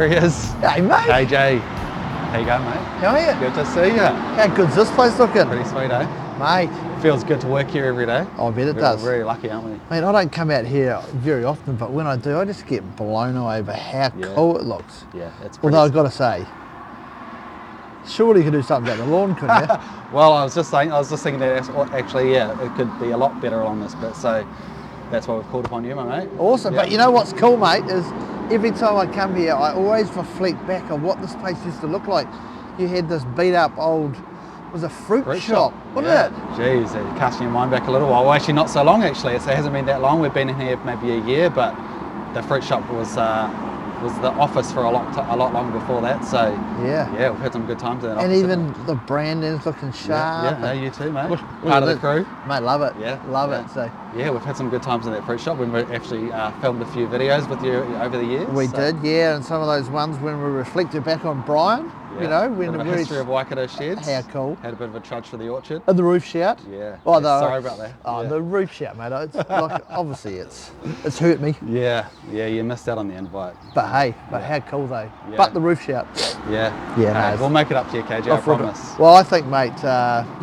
There he is. Hey, mate. KJ. How you going, mate? How are you? Good to see you. How good's this place looking? Pretty sweet, eh? Mate. Feels good to work here every day. I bet it does. We're very lucky, aren't we? Mate, I don't come out here very often, but when I do, I just get blown away by how cool it looks. Yeah, it's pretty. Although I've got to say, surely you could do something about the lawn, couldn't you? Well, I was just thinking that actually, yeah, it could be a lot better along this bit. So that's why we've called upon you, my mate. Awesome. Yeah. But you know what's cool, mate, is every time I come here, I always reflect back on what this place used to look like. You had this beat up old, was a fruit shop, wasn't it? Jeez, you're casting your mind back a little while. Well, actually not so long actually. It hasn't been that long. We've been in here maybe a year, but the fruit shop was the office for a lot longer before that. So yeah, we've had some good times in that and office. even the branding's looking sharp. Yeah, you too, mate. Look Part of the crew. Mate, love it. Yeah, love it. So yeah, we've had some good times in that fruit shop. We've actually filmed a few videos with you over the years. We did, yeah, and some of those ones when we reflected back on Brian. You know, when the history of Waikato Sheds. How cool. Had a bit of a trudge for the orchard. And the roof shout. Yeah. Oh, sorry about that. Oh, the roof shout, mate. It's like, obviously it's hurt me. Yeah, you missed out on the invite. But hey, how cool though. Yeah. But the roof shout. Yeah. Yeah, no, nice. We'll make it up to you, KJ, I promise. Well, I think, mate,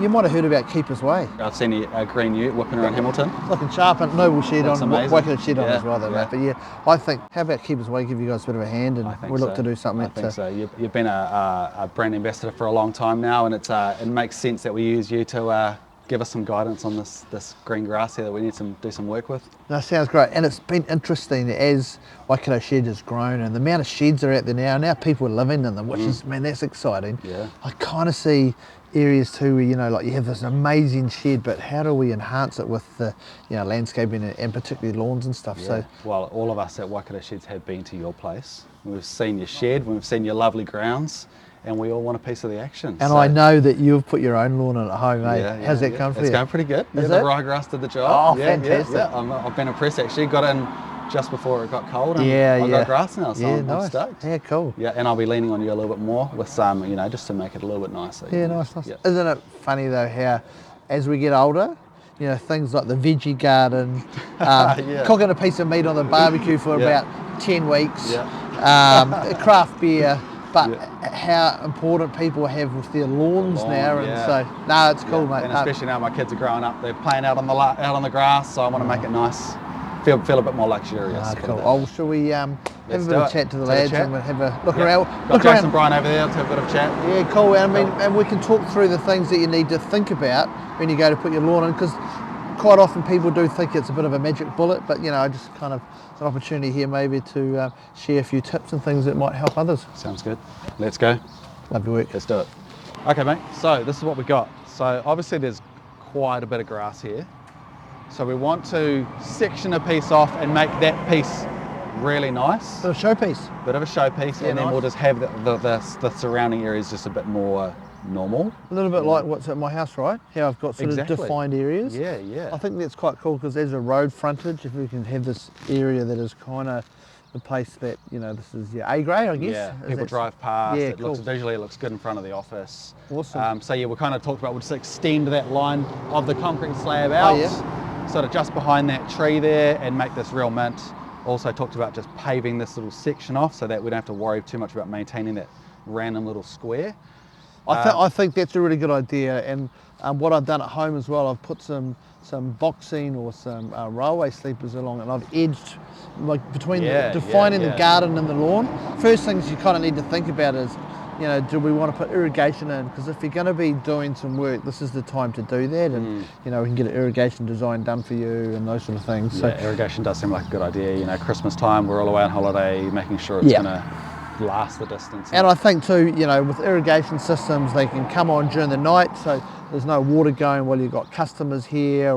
you might have heard about Keeper's Way. I've seen a green ute whipping around Hamilton. Looking sharp and noble shed That's on, amazing. Waikato Shed on Yeah, as well though, yeah. mate. But yeah, I think, how about Keeper's Way give you guys a bit of a hand and we'll look to do something. I think so. You've been a brand ambassador for a long time now, and it makes sense that we use you to give us some guidance on this green grass here that we need to do some work with. That sounds great, and it's been interesting as Waikato Shed has grown and the amount of sheds are out there now people are living in them, which is, man, that's exciting. Yeah. I kind of see areas too where, you know, like you have this amazing shed, but how do we enhance it with the, you know, landscaping and particularly lawns and stuff? Yeah. So, well, all of us at Waikato Sheds have been to your place. We've seen your shed, we've seen your lovely grounds, and we all want a piece of the action. and I know that you've put your own lawn in at home, mate. Yeah, How's that going for you? It's going pretty good. Is the it? ryegrass did the job. Oh, fantastic. Yeah. I've been impressed actually. Got in just before it got cold, and I've got grass now, so I'm nice. stoked. Yeah, cool. Yeah, and I'll be leaning on you a little bit more with some, you know, just to make it a little bit nicer. Yeah, nice. Yeah. Isn't it funny though how, as we get older, you know, things like the veggie garden, cooking a piece of meat on the barbecue for about 10 weeks, craft beer, but how important people have with their lawns now, and so no, it's cool, mate. And especially now my kids are growing up, they're playing out on the grass, so I want to make it nice, feel a bit more luxurious. Cool. Oh, shall we have a bit of chat to the lads and we'll have a look around? Got Jason and Brian over there. Let's have a bit of chat. Yeah, cool. I mean, and we can talk through the things that you need to think about when you go to put your lawn in, because quite often people do think it's a bit of a magic bullet, but you know, I just kind of, it's an opportunity here maybe to share a few tips and things that might help others. Sounds good. Let's go. Lovely work. Let's do it. Okay, mate. So this is what we got. So obviously there's quite a bit of grass here. So we want to section a piece off and make that piece really nice. Bit of showpiece. Bit of a showpiece, and then we'll just have the surrounding areas just a bit more normal. A little bit like what's at my house, right? How I've got sort of defined areas. Yeah. I think that's quite cool because there's a road frontage. If we can have this area that is kind of the place that, you know, this is your A grade, I guess. Yeah, people drive past. Yeah, it looks visually, it looks good in front of the office. Awesome. So yeah, we kind of talked about we'll just extend that line of the concrete slab out, sort of just behind that tree there, and make this real mint. Also talked about just paving this little section off so that we don't have to worry too much about maintaining that random little square. I think that's a really good idea, and what I've done at home as well, I've put some boxing or some railway sleepers along, and I've edged like between defining the garden and the lawn. First things you kind of need to think about is, you know, do we want to put irrigation in? Because if you're going to be doing some work, this is the time to do that, and you know, we can get an irrigation design done for you and those sort of things. Yeah, so irrigation does seem like a good idea. You know, Christmas time, we're all away on holiday, making sure it's going to last the distance. And I think too, you know, with irrigation systems, they can come on during the night, so there's no water going while you've got customers here,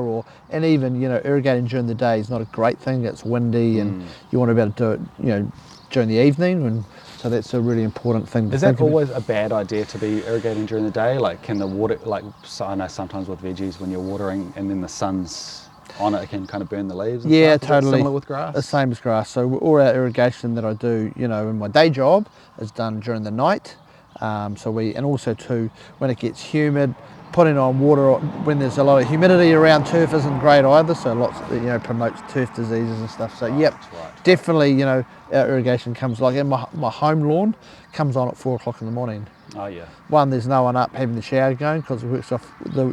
and even, you know, irrigating during the day is not a great thing. It's windy, and you want to be able to do it, you know, during the evening, and so that's a really important thing. Is that always a bad idea to be irrigating during the day? Like, can the water, like, so I know sometimes with veggies when you're watering and then the sun's on it, can kind of burn the leaves and stuff. Totally. Similar with grass? The same as grass. So all our irrigation that I do, you know, in my day job is done during the night. And also too, when it gets humid, putting on water when there's a lot of humidity around turf isn't great either, so lots, promotes turf diseases and stuff. So definitely, our irrigation comes, like in my home lawn, comes on at 4 o'clock in the morning. Oh yeah. One, there's no one up having the shower going because it works off the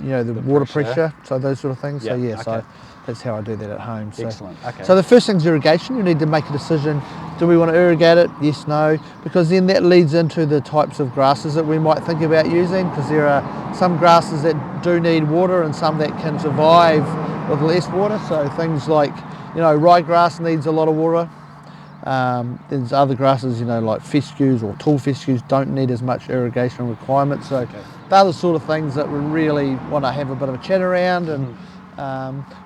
water pressure, so those sort of things. So so that's how I do that at home. So. Excellent. Okay. So the first thing's irrigation. You need to make a decision. Do we want to irrigate it? Yes, no. Because then that leads into the types of grasses that we might think about using, because there are some grasses that do need water and some that can survive with less water. So things like, ryegrass needs a lot of water. There's other grasses, like fescues or tall fescues don't need as much irrigation requirements. So they're the sort of things that we really want to have a bit of a chat around. And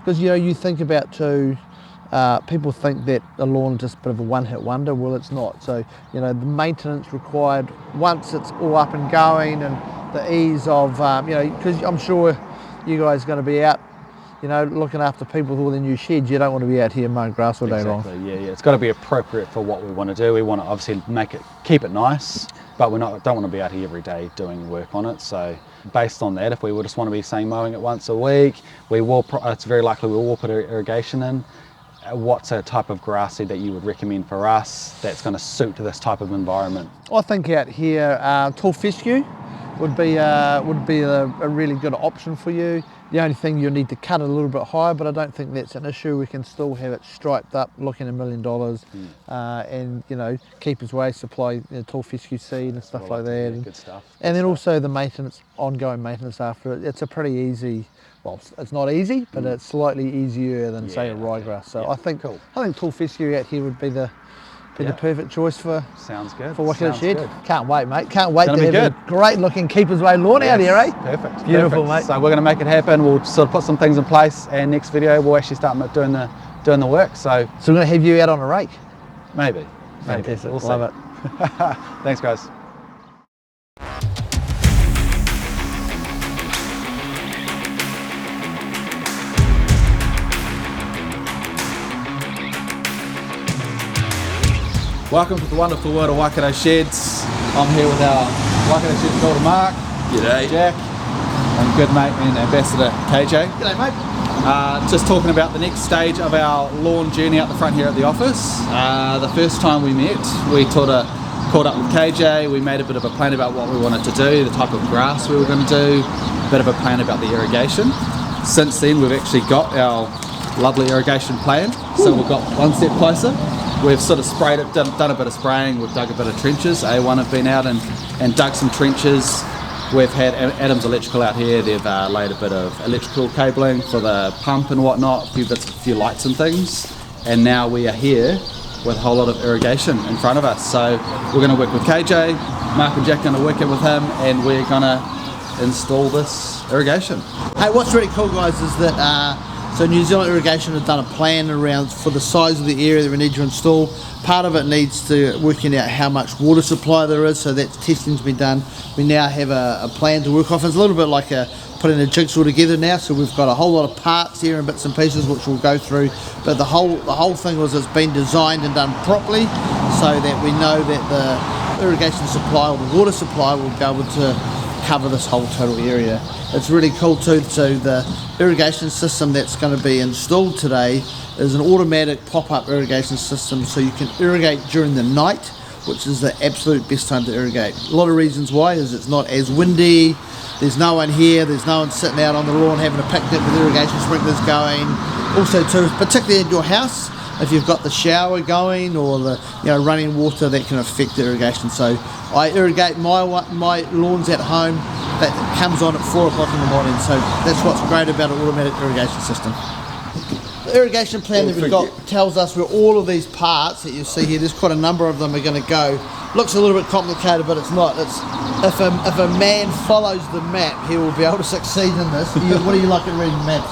because you think about too, people think that a lawn is just a bit of a one-hit wonder. Well, it's not. So the maintenance required once it's all up and going, and the ease of because I'm sure you guys are going to be out looking after people with all their new sheds. You don't want to be out here mowing grass all day long. Yeah. It's got to be appropriate for what we want to do. We want to obviously keep it nice, but don't want to be out here every day doing work on it. So based on that, if we just want to be mowing it once a week, it's very likely we will put irrigation in. What's a type of grass seed that you would recommend for us that's going to suit this type of environment? I think out here, tall fescue would be a really good option for you. The only thing, you'll need to cut it a little bit higher, but I don't think that's an issue. We can still have it striped up, looking $1 million, and keep its way, supply tall fescue seed and stuff like that. Good stuff. And then also the maintenance, ongoing maintenance after it. It's a pretty easy. Well, it's not easy, but it's slightly easier than say a ryegrass. So I think tall fescue out here would be the perfect choice for. Sounds good. For Waikato Shed. Can't wait, mate. Can't wait to have good. a great looking Keeper's Way lawn out here, eh? Perfect. Beautiful, mate. So we're going to make it happen. We'll sort of put some things in place, and next video we'll actually start doing the work. So we're going to have you out on a rake. Maybe. Fantastic. We'll Love see. it. Thanks, guys. Welcome to the wonderful world of Waikato Sheds. I'm here with our Waikato Shed builder Mark. G'day. Jack. And good mate and ambassador KJ. G'day, mate. Just talking about the next stage of our lawn journey out the front here at the office. The first time we met, we caught up with KJ. We made a bit of a plan about what we wanted to do, the type of grass we were going to do, a bit of a plan about the irrigation. Since then, we've actually got our lovely irrigation plan. So we've got one step closer. We've sort of sprayed it, done a bit of spraying, we've dug a bit of trenches. A1 have been out and dug some trenches. We've had Adam's Electrical out here. They've laid a bit of electrical cabling for the pump and whatnot, a few lights and things. And now we are here with a whole lot of irrigation in front of us. So we're going to work with KJ, Mark and Jack are going to work it with him, and we're going to install this irrigation. Hey, what's really cool, guys, is that so New Zealand Irrigation have done a plan around for the size of the area that we need to install. Part of it needs to working out how much water supply there is, so that's testing to be done. We now have a plan to work off. It's a little bit like putting a jigsaw together now, so we've got a whole lot of parts here and bits and pieces which we'll go through. But the whole thing was it's been designed and done properly, so that we know that the irrigation supply or the water supply will be able to cover this whole total area. It's really cool too. So the irrigation system that's going to be installed today is an automatic pop-up irrigation system, so you can irrigate during the night, which is the absolute best time to irrigate. A lot of reasons why is it's not as windy, there's no one here, there's no one sitting out on the lawn having a picnic with irrigation sprinklers going. Also too, particularly in your house, if you've got the shower going or the running water, that can affect the irrigation. So I irrigate my lawns at home. That comes on at 4 o'clock in the morning. So that's what's great about an automatic irrigation system. The irrigation plan that we've got tells us where all of these parts that you see here, there's quite a number of them, are going to go. Looks a little bit complicated, but it's not. It's if a man follows the map, he will be able to succeed in this. What do you like at reading maps?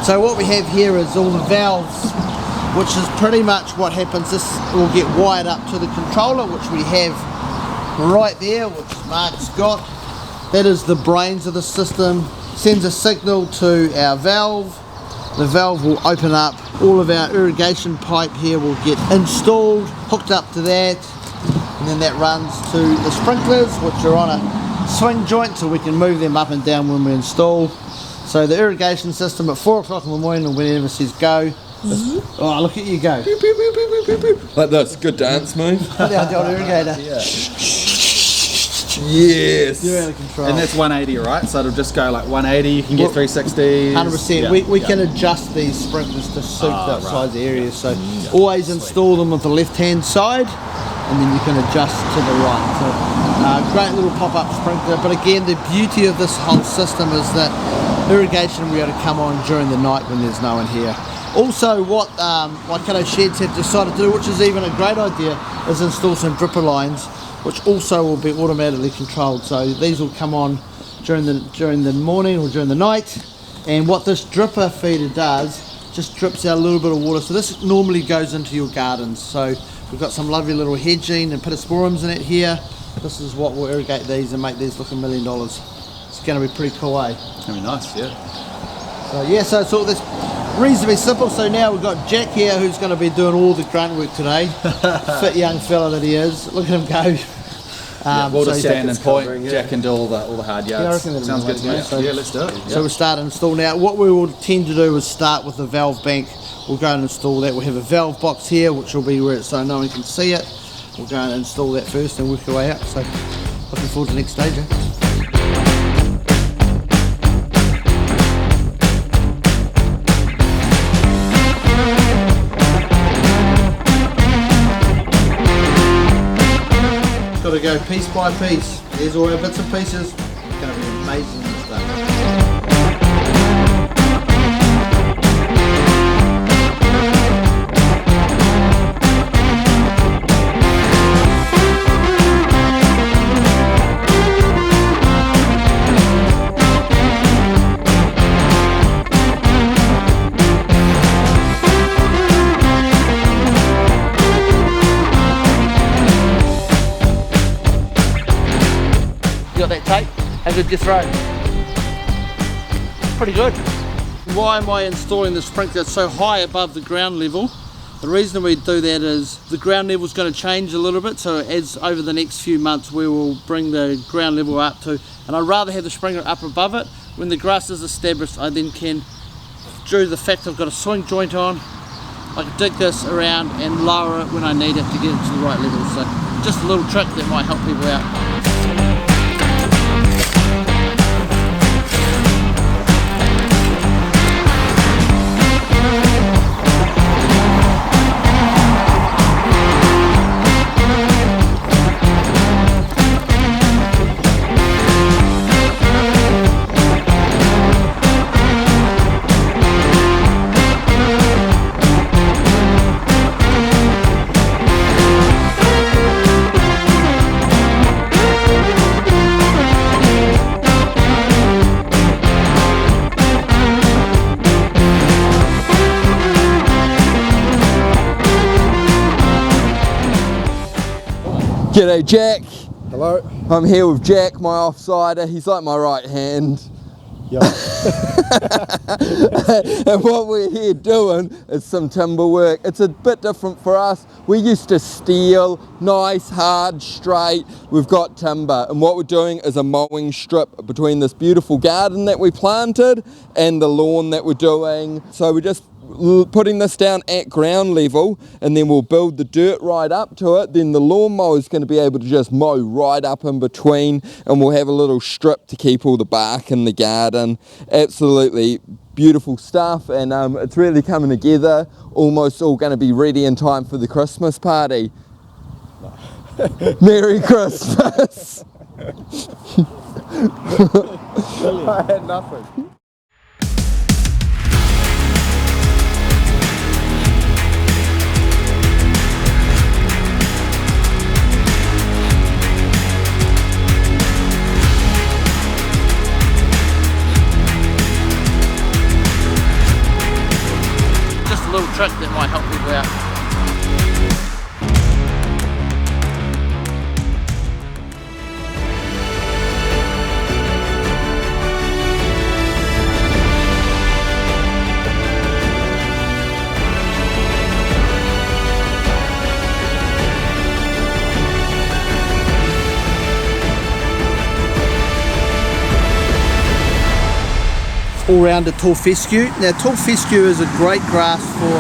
So what we have here is all the valves, which is pretty much what happens. This will get wired up to the controller, which we have right there, which Mark's got. That is the brains of the system. Sends a signal to our valve. The valve will open up. All of our irrigation pipe here will get installed, hooked up to that, and then that runs to the sprinklers, which are on a swing joints so we can move them up and down when we install. So the irrigation system at 4 o'clock in the morning or whenever it says go. Oh, look at you go. Like this, good dance move. The old irrigator. Yes. You're out of control. And that's 180, right? So it'll just go like 180, you can get 360. 100%. Yeah. We can adjust these sprinklers to suit that size areas. So always install them with the left-hand side, and then you can adjust to the right. So great little pop-up sprinkler. But again, the beauty of this whole system is that irrigation will be able to come on during the night when there's no one here. Also, what Waikato Sheds have decided to do, which is even a great idea, is install some dripper lines, which also will be automatically controlled. So these will come on during the morning or during the night. And what this dripper feeder does, just drips out a little bit of water. So this normally goes into your gardens. So we've got some lovely little hedging and pittosporums in it here. This is what will irrigate these and make these look $1 million. It's going to be pretty cool, eh? It's gonna be nice, yeah. So yeah, so it's all this reasonably simple. So now we've got Jack here who's going to be doing all the grunt work today. Fit young fella that he is. Look at him go. We'll just so stand and point. Jack can do all the hard yards. Yeah, I reckon that'll Sounds be good to nice, me. mate. So- Yeah, let's do it. So we'll start and install now. What we will tend to do is start with the valve bank. We'll go and install that. We'll have a valve box here, which will be where it's so no one can see it. We'll go and install that first and work our way up. So looking forward to the next stage. Got to go piece by piece. There's all our bits and pieces. It's going to be amazing stuff. You got that tape? How good your throw? Pretty good. Why am I installing the sprinkler so high above the ground level? The reason we do that is the ground level is going to change a little bit, so as over the next few months we will bring the ground level up to, and I'd rather have the sprinkler up above it. When the grass is established, I then can, due to the fact I've got a swing joint on, I can dig this around and lower it when I need it to get it to the right level. So just a little trick that might help people out. G'day Jack. Hello. I'm here with Jack, my offsider. He's like my right hand. Yeah. And what we're here doing is some timber work. It's a bit different for us. We used to steel, nice, hard, straight. We've got timber, and what we're doing is a mowing strip between this beautiful garden that we planted and the lawn that we're doing. So we're just putting this down at ground level, and then we'll build the dirt right up to it. Then the lawnmower is going to be able to just mow right up in between, and we'll have a little strip to keep all the bark in the garden. Absolutely beautiful stuff, and it's really coming together. Almost all going to be ready in time for the Christmas party. Merry Christmas. I had nothing. Just a little trick that might help people out. all-rounder tall fescue. Now tall fescue is a great grass for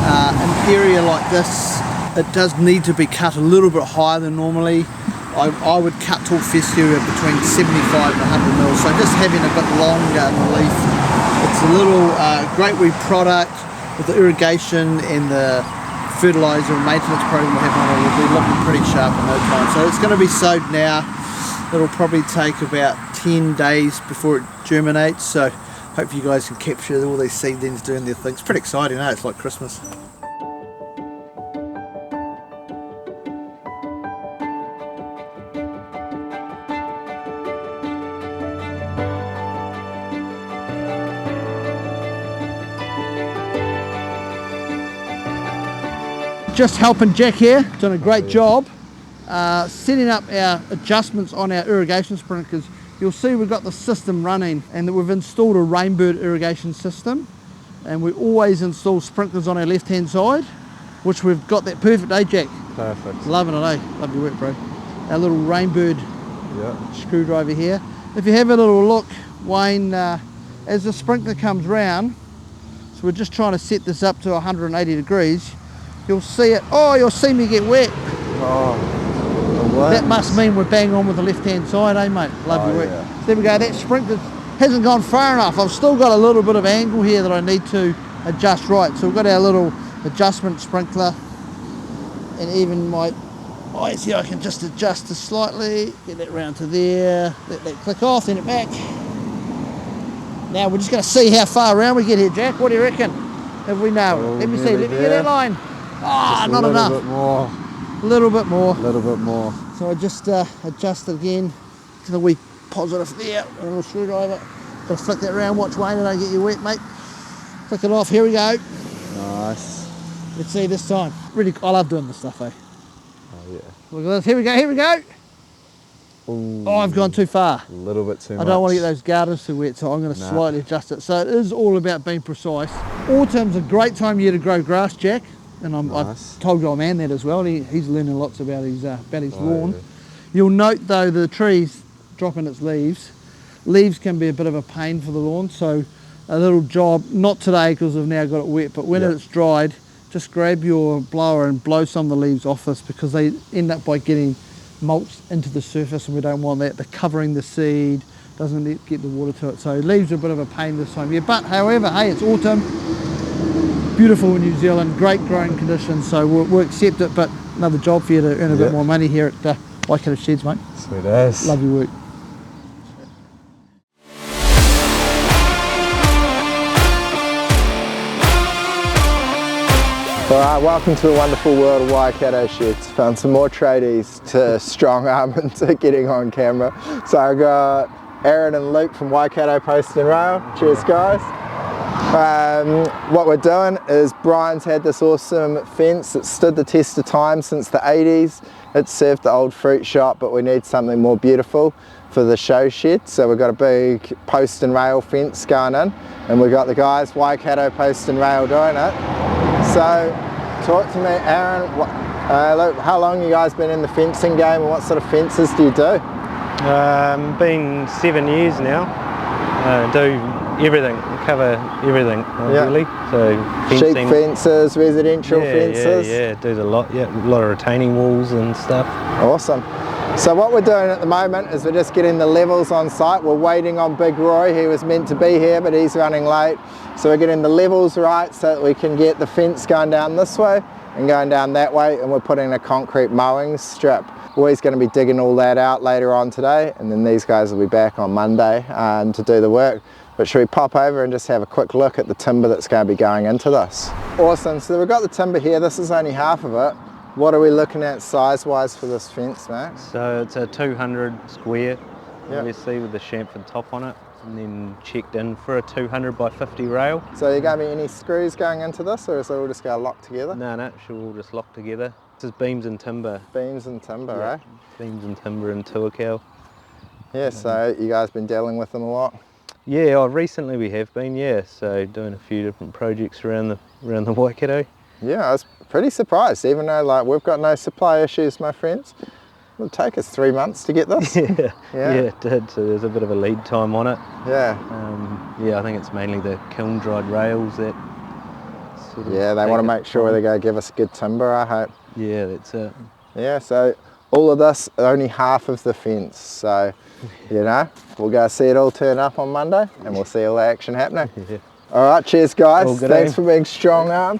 an area like this. It does need to be cut a little bit higher than normally. I would cut tall fescue at between 75 and 100 mils, so just having a bit longer in the leaf. It's a little great wee product with the irrigation and the fertiliser and maintenance program we have on it. Will be looking pretty sharp in no time. So it's going to be sowed now. It'll probably take about 10 days before it germinates, so hope you guys can capture all these seedlings doing their things. Pretty exciting, eh? It's like Christmas. Just helping Jack here, doing a great job setting up our adjustments on our irrigation sprinklers. You'll see we've got the system running and that we've installed a Rainbird irrigation system, and we always install sprinklers on our left hand side, which we've got that perfect, eh Jack? Perfect. Loving it, eh? Love your work, bro. Our little Rainbird screwdriver here. If you have a little look, Wayne, as the sprinkler comes round, so we're just trying to set this up to 180 degrees, you'll see it. Oh, you'll see me get wet. Oh, that must mean we're bang on with the left hand side, eh mate? Love your work. Yeah. So there we go, that sprinkler hasn't gone far enough. I've still got a little bit of angle here that I need to adjust right. So we've got our little adjustment sprinkler, and even my eyes here, I can just adjust it slightly, get that round to there, let that click off, then it back. Now we're just going to see how far around we get here, Jack. What do you reckon? Have we nailed it? Let me see, let me get that line. Ah, not enough. A little bit more. A little bit more. A little bit more. So I just adjust it again to the wee positive there, a little screwdriver. Got to flick that around, watch Wayne, I don't get you wet, mate. Flick it off, here we go. Nice. Let's see this time. Really, I love doing this stuff, eh? Oh yeah. Look at this, here we go, here we go. Ooh, Oh, I've gone too far. a little bit too much. I don't want to get those gardens too wet, so I'm going to slightly adjust it. So it is all about being precise. Autumn's a great time of year to grow grass, Jack. And I've told your old man that as well. He's learning lots about his lawn. Yeah. You'll note though the trees dropping its leaves. Leaves can be a bit of a pain for the lawn, so a little job, not today because I've now got it wet, but when it's dried, just grab your blower and blow some of the leaves off this, because they end up by getting mulch into the surface and we don't want that. They're covering the seed, doesn't get the water to it. So leaves are a bit of a pain this time of year, but however, hey, it's autumn. Beautiful in New Zealand, great growing conditions, so we'll accept it, but another job for you to earn a bit more money here at Waikato Sheds, mate. Sweet as. Love your work. Alright, welcome to the wonderful world of Waikato Sheds. Found some more tradies to strong arm into getting on camera. So I got Aaron and Luke from Waikato Post and Rail. Cheers guys. What we're doing is Brian's had this awesome fence that stood the test of time since the 80s. It served the old fruit shop, but we need something more beautiful for the show shed. So we've got a big post and rail fence going in, and we've got the guys Waikato Post and Rail doing it. So talk to me, Aaron, Luke, how long you guys been in the fencing game, and what sort of fences do you do? Been 7 years now. Do everything, cover everything really. So fencing, sheep fences, residential fences. Yeah, do the lot. Yeah, a lot of retaining walls and stuff. Awesome. So what we're doing at the moment is we're just getting the levels on site. We're waiting on Big Roy. He was meant to be here, but he's running late. So we're getting the levels right so that we can get the fence going down this way and going down that way, and we're putting a concrete mowing strip. We're going to be digging all that out later on today, and then these guys will be back on Monday to do the work. But should we pop over and just have a quick look at the timber that's going to be going into this? Awesome, so we've got the timber here. This is only half of it. What are we looking at size-wise for this fence, Max? So it's a 200 square, obviously, with the chamfered top on it, and then checked in for a 200 by 50 rail. So are there going to be any screws going into this, or is it all just going to lock together? No, it should all just lock together. This is beams and timber. Beams and timber, right? Beams and timber and tuakau. Yeah, so you guys been dealing with them a lot? Yeah, recently we have been, so doing a few different projects around the Waikato. Yeah, I was pretty surprised, even though like we've got no supply issues, my friends. It'll take us 3 months to get this. Yeah, it did. So there's a bit of a lead time on it. Yeah. Yeah, I think it's mainly the kiln dried rails that sort of Yeah, they want to make sure they go give us good timber, I hope. Yeah, that's it. Yeah, so all of this, only half of the fence. So, you know, we'll go see it all turn up on Monday and we'll see all the action happening. Yeah. All right, cheers guys. All good, Thanks for being strong-armed.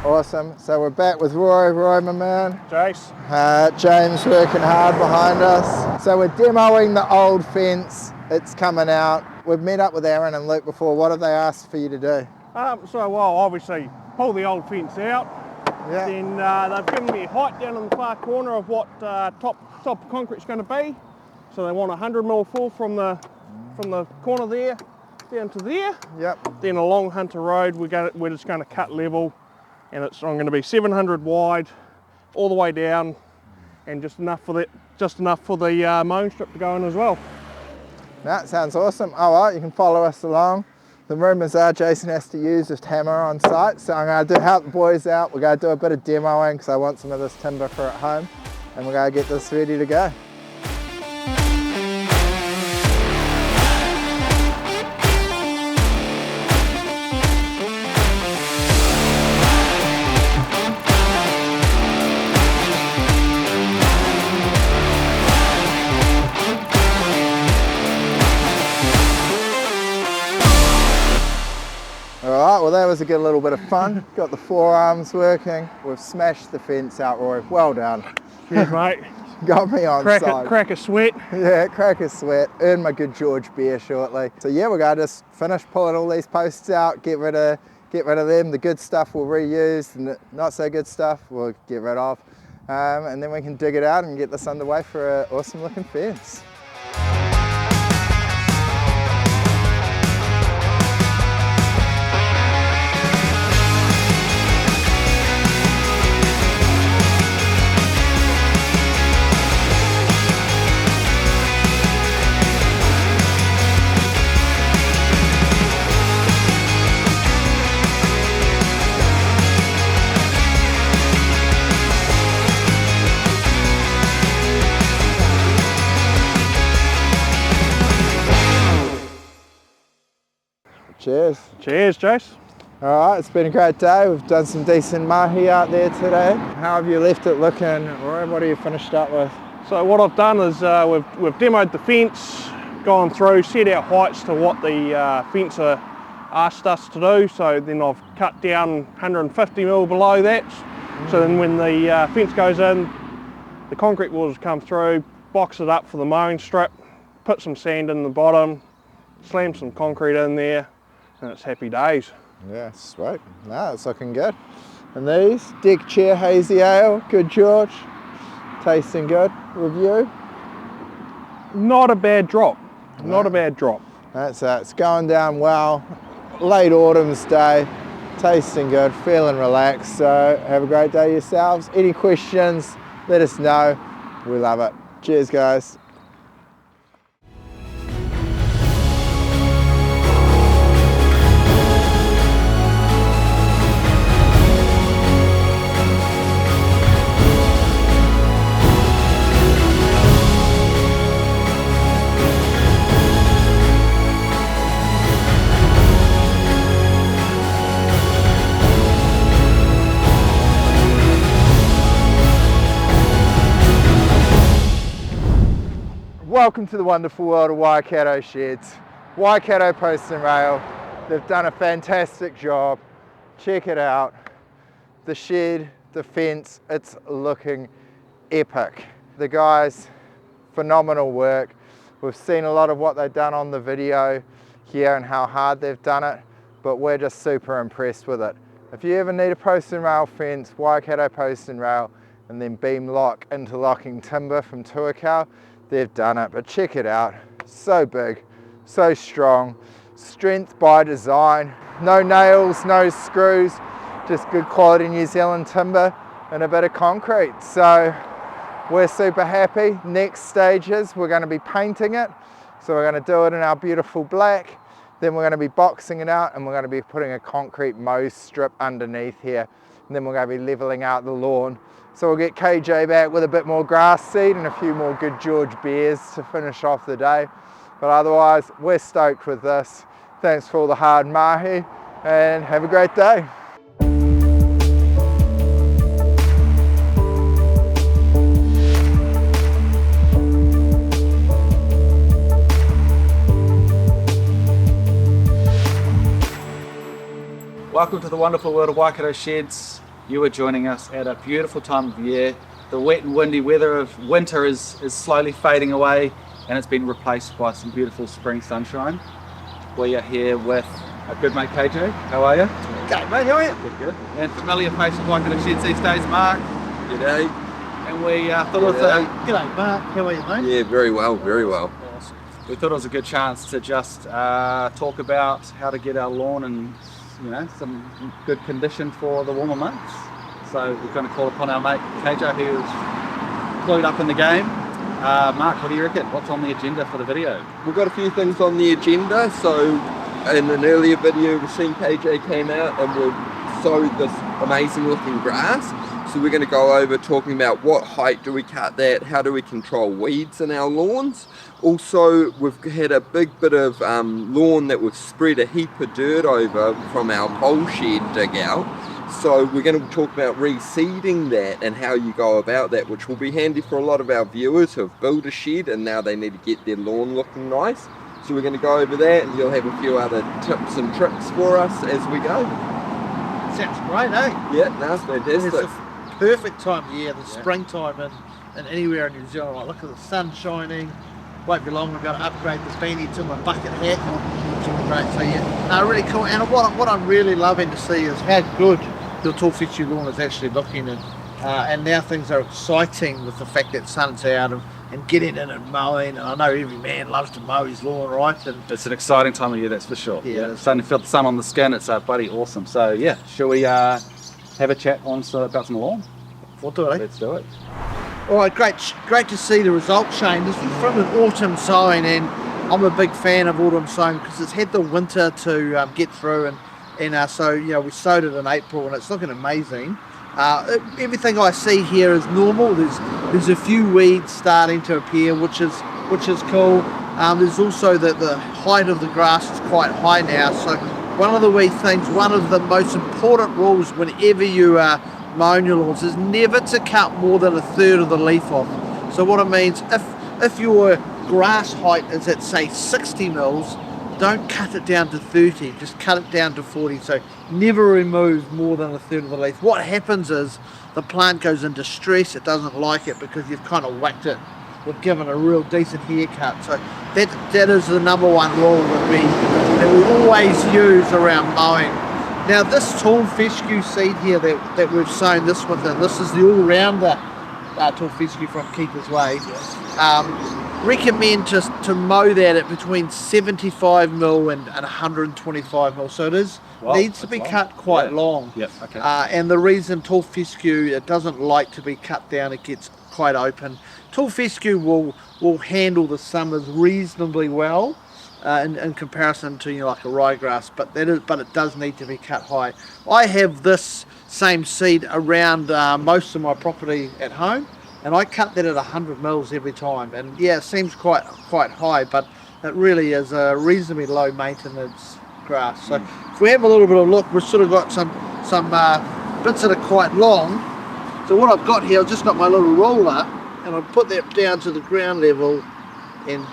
Awesome. So we're back with Roy. Roy, my man. Jace. James working hard behind us. So we're demoing the old fence. It's coming out. We've met up with Aaron and Luke before. What have they asked for you to do? So, well, obviously, pull the old fence out. Yeah. Then they've given me a height down in the far corner of what top concrete's going to be. So they want 100mm full from the corner there down to there. Yep. Then along Hunter Road, we're just going to cut level, and I'm going to be 700 wide all the way down, and just enough for the mowing strip to go in as well. That sounds awesome. All right, you can follow us along. The rumours are Jason has to use his hammer on site, so I'm going to help the boys out. We're going to do a bit of demoing because I want some of this timber for at home, and we're going to get this ready to go. Alright, well that was a good little bit of fun. Got the forearms working. We've smashed the fence out, Roy. Well done. Cheers, mate. Got me on side. Crack a sweat. Yeah, crack a sweat. Earn my good George beer shortly. So yeah, we're going to just finish pulling all these posts out, get rid of them. The good stuff we'll reuse, and the not so good stuff we'll get rid of. And then we can dig it out and get this underway for an awesome looking fence. Cheers. Cheers, Jace. All right, it's been a great day. We've done some decent mahi out there today. How have you left it looking, Roy? What have you finished up with? So what I've done is we've demoed the fence, gone through, set our heights to what the fencer asked us to do. So then I've cut down 150mm below that. So then when the fence goes in, the concrete walls come through, box it up for the mowing strip, put some sand in the bottom, slam some concrete in there, and it's happy days. Yeah, sweet. No, it's looking good. And these, deck chair hazy ale, good George. Tasting good. Review? Not a bad drop. No. Not a bad drop. That's it. It's going down well. Late autumn's day. Tasting good, feeling relaxed. So have a great day yourselves. Any questions, let us know. We love it. Cheers, guys. Welcome to the wonderful world of Waikato Sheds. Waikato Post and Rail. They've done a fantastic job. Check it out. The shed, the fence, it's looking epic. The guys, phenomenal work. We've seen a lot of what they've done on the video here and how hard they've done it, but we're just super impressed with it. If you ever need a post and rail fence, Waikato Post and Rail, and then beam lock interlocking timber from Tuakau, they've done it. But check it out, so big, so strong, strength by design, no nails, no screws, just good quality New Zealand timber and a bit of concrete. So we're super happy. Next stages, we're going to be painting it. So we're going to do it in our beautiful black, then we're going to be boxing it out, and we're going to be putting a concrete mow strip underneath here, and then we're going to be leveling out the lawn. So we'll get KJ back with a bit more grass seed and a few more good George beers to finish off the day. But otherwise, we're stoked with this. Thanks for all the hard mahi and have a great day. Welcome to the wonderful world of Waikato Sheds. You are joining us at a beautiful time of year. The wet and windy weather of winter is slowly fading away, and it's been replaced by some beautiful spring sunshine. We are here with a good mate KJ. How are you? Okay, mate, how are you? Good. And familiar face of Waikato Sheds these days, Mark. G'day. And we thought it was G'day, Mark. How are you, mate? Yeah, very well, very well. we thought it was a good chance to just talk about how to get our lawn in some good condition for the warmer months. So we're going to call upon our mate KJ, who's clued up in the game. Mark, what do you reckon? What's on the agenda for the video? We've got a few things on the agenda. So in an earlier video, we've seen KJ came out and we've sowed this amazing looking grass. So we're going to go over talking about what height do we cut that, how do we control weeds in our lawns. Also, we've had a big bit of lawn that we've spread a heap of dirt over from our pole shed dig out. So we're going to talk about reseeding that and how you go about that, which will be handy for a lot of our viewers who have built a shed and now they need to get their lawn looking nice. So we're going to go over that, and you'll have a few other tips and tricks for us as we go. Sounds great, eh? Yeah, no, it's fantastic. It's a perfect time of year, the springtime in anywhere in New Zealand. Like, look at the sun shining. Won't be long, we've got to upgrade the beanie to my bucket hat, which will be great. So yeah, really cool. And what I'm really loving to see is how good your tall fixture lawn is actually looking, and now things are exciting with the fact that sun's out and getting in and mowing. And I know every man loves to mow his lawn, right? And it's an exciting time of year, that's for sure. Yeah, starting to feel the sun on the skin. It's bloody awesome. So yeah, shall we have a chat about some lawn? We'll do it, eh? Let's do it. All right, great to see the result, Shane. This is from an autumn sowing, and I'm a big fan of autumn sowing because it's had the winter to get through, and so we sowed it in April, and it's looking amazing. Everything I see here is normal. There's a few weeds starting to appear, which is cool. There's also that the height of the grass is quite high now. So one of the most important rules whenever you are mowing your lawns is never to cut more than a third of the leaf off. So what it means, if your grass height is at say 60 mils, don't cut it down to 30, just cut it down to 40. So never remove more than a third of the leaf. What happens is the plant goes into stress, it doesn't like it because you've kind of whacked it, you've given a real decent haircut. So that is the number one rule that we always use around mowing. Now this tall fescue seed here that we've sown this winter, this is the all-rounder tall fescue from Keeper's Way. Recommend to mow that at between 75 mil and 125 mil. So it needs to be cut quite long. Yep. Okay. And the reason tall fescue, it doesn't like to be cut down, it gets quite open. Tall fescue will handle the summers reasonably well. In comparison to like a ryegrass, but it does need to be cut high. I have this same seed around most of my property at home, and I cut that at 100 mils every time. And yeah, it seems quite high, but it really is a reasonably low maintenance grass. So if we have a little bit of look, we've sort of got some bits that are quite long. So what I've got here, I've just got my little roller, and I'll put that down to the ground level, and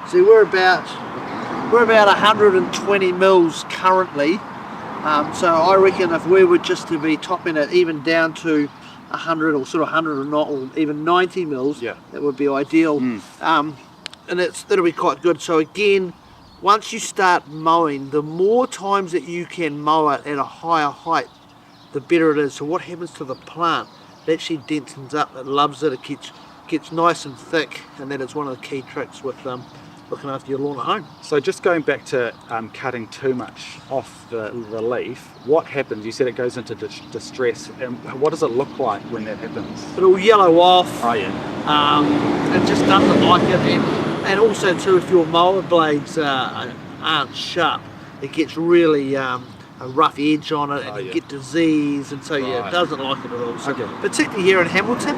see we're about 120 mils currently, so I reckon if we were just to be topping it even down to 100 or sort of 100 or not, or even 90 mils, that would be ideal. And that'll be quite good. So again, once you start mowing, the more times that you can mow it at a higher height, the better it is. So what happens to the plant? It actually densens up, it loves it, it gets nice and thick, and that is one of the key tricks with looking after your lawn at home. So just going back to cutting too much off the leaf, what happens? You said it goes into distress, and what does it look like when that happens? It'll yellow off. Oh yeah. It just doesn't like it, and also too, if your mower blades aren't sharp, it gets really a rough edge on it, and you get disease, and so it doesn't like it at all. So particularly here in Hamilton,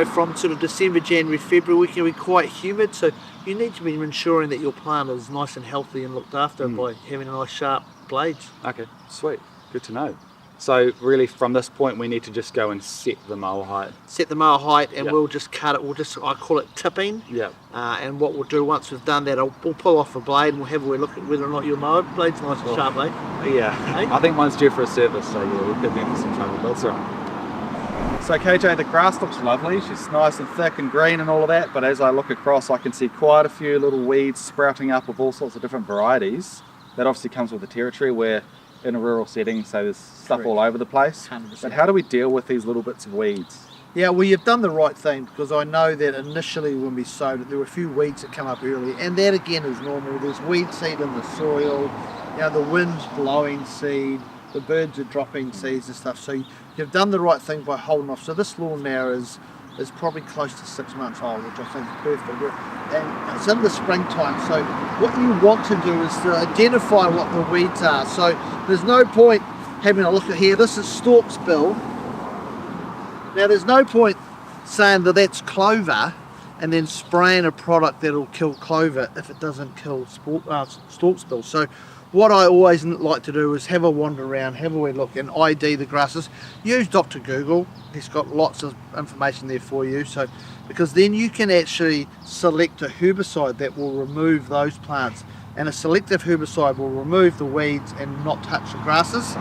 from sort of December, January, February, we can be quite humid, so you need to be ensuring that your plant is nice and healthy and looked after by having a nice sharp blades. Okay, sweet, good to know. So really from this point we need to just go and set the mower height. Set the mower height, and we'll just cut it, I call it tipping. And what we'll do once we've done that, we'll pull off a blade and we'll have a look at whether or not your mower blade's nice and sharp, I think mine's due for a service, so we could be in some trouble, but that's all right. So KJ, the grass looks lovely, she's nice and thick and green and all of that, but as I look across I can see quite a few little weeds sprouting up of all sorts of different varieties. That obviously comes with the territory, where in a rural setting, so there's stuff all over the place. 100%. But how do we deal with these little bits of weeds? Yeah, well, you've done the right thing, because I know that initially when we sowed it, there were a few weeds that come up early, and that again is normal. There's weed seed in the soil, the wind's blowing seed, the birds are dropping seeds and stuff. So you've done the right thing by holding off. So this lawn now is probably close to 6 months old, which I think is perfect. And it's in the springtime, so what you want to do is to identify what the weeds are. So there's no point having a look at here. This is stalkspill. Now there's no point saying that that's clover and then spraying a product that'll kill clover if it doesn't kill stalkspill. So what I always like to do is have a wander around, have a wee look, and ID the grasses. Use Dr. Google. He's got lots of information there for you. So, because then you can actually select a herbicide that will remove those plants, and a selective herbicide will remove the weeds and not touch the grasses.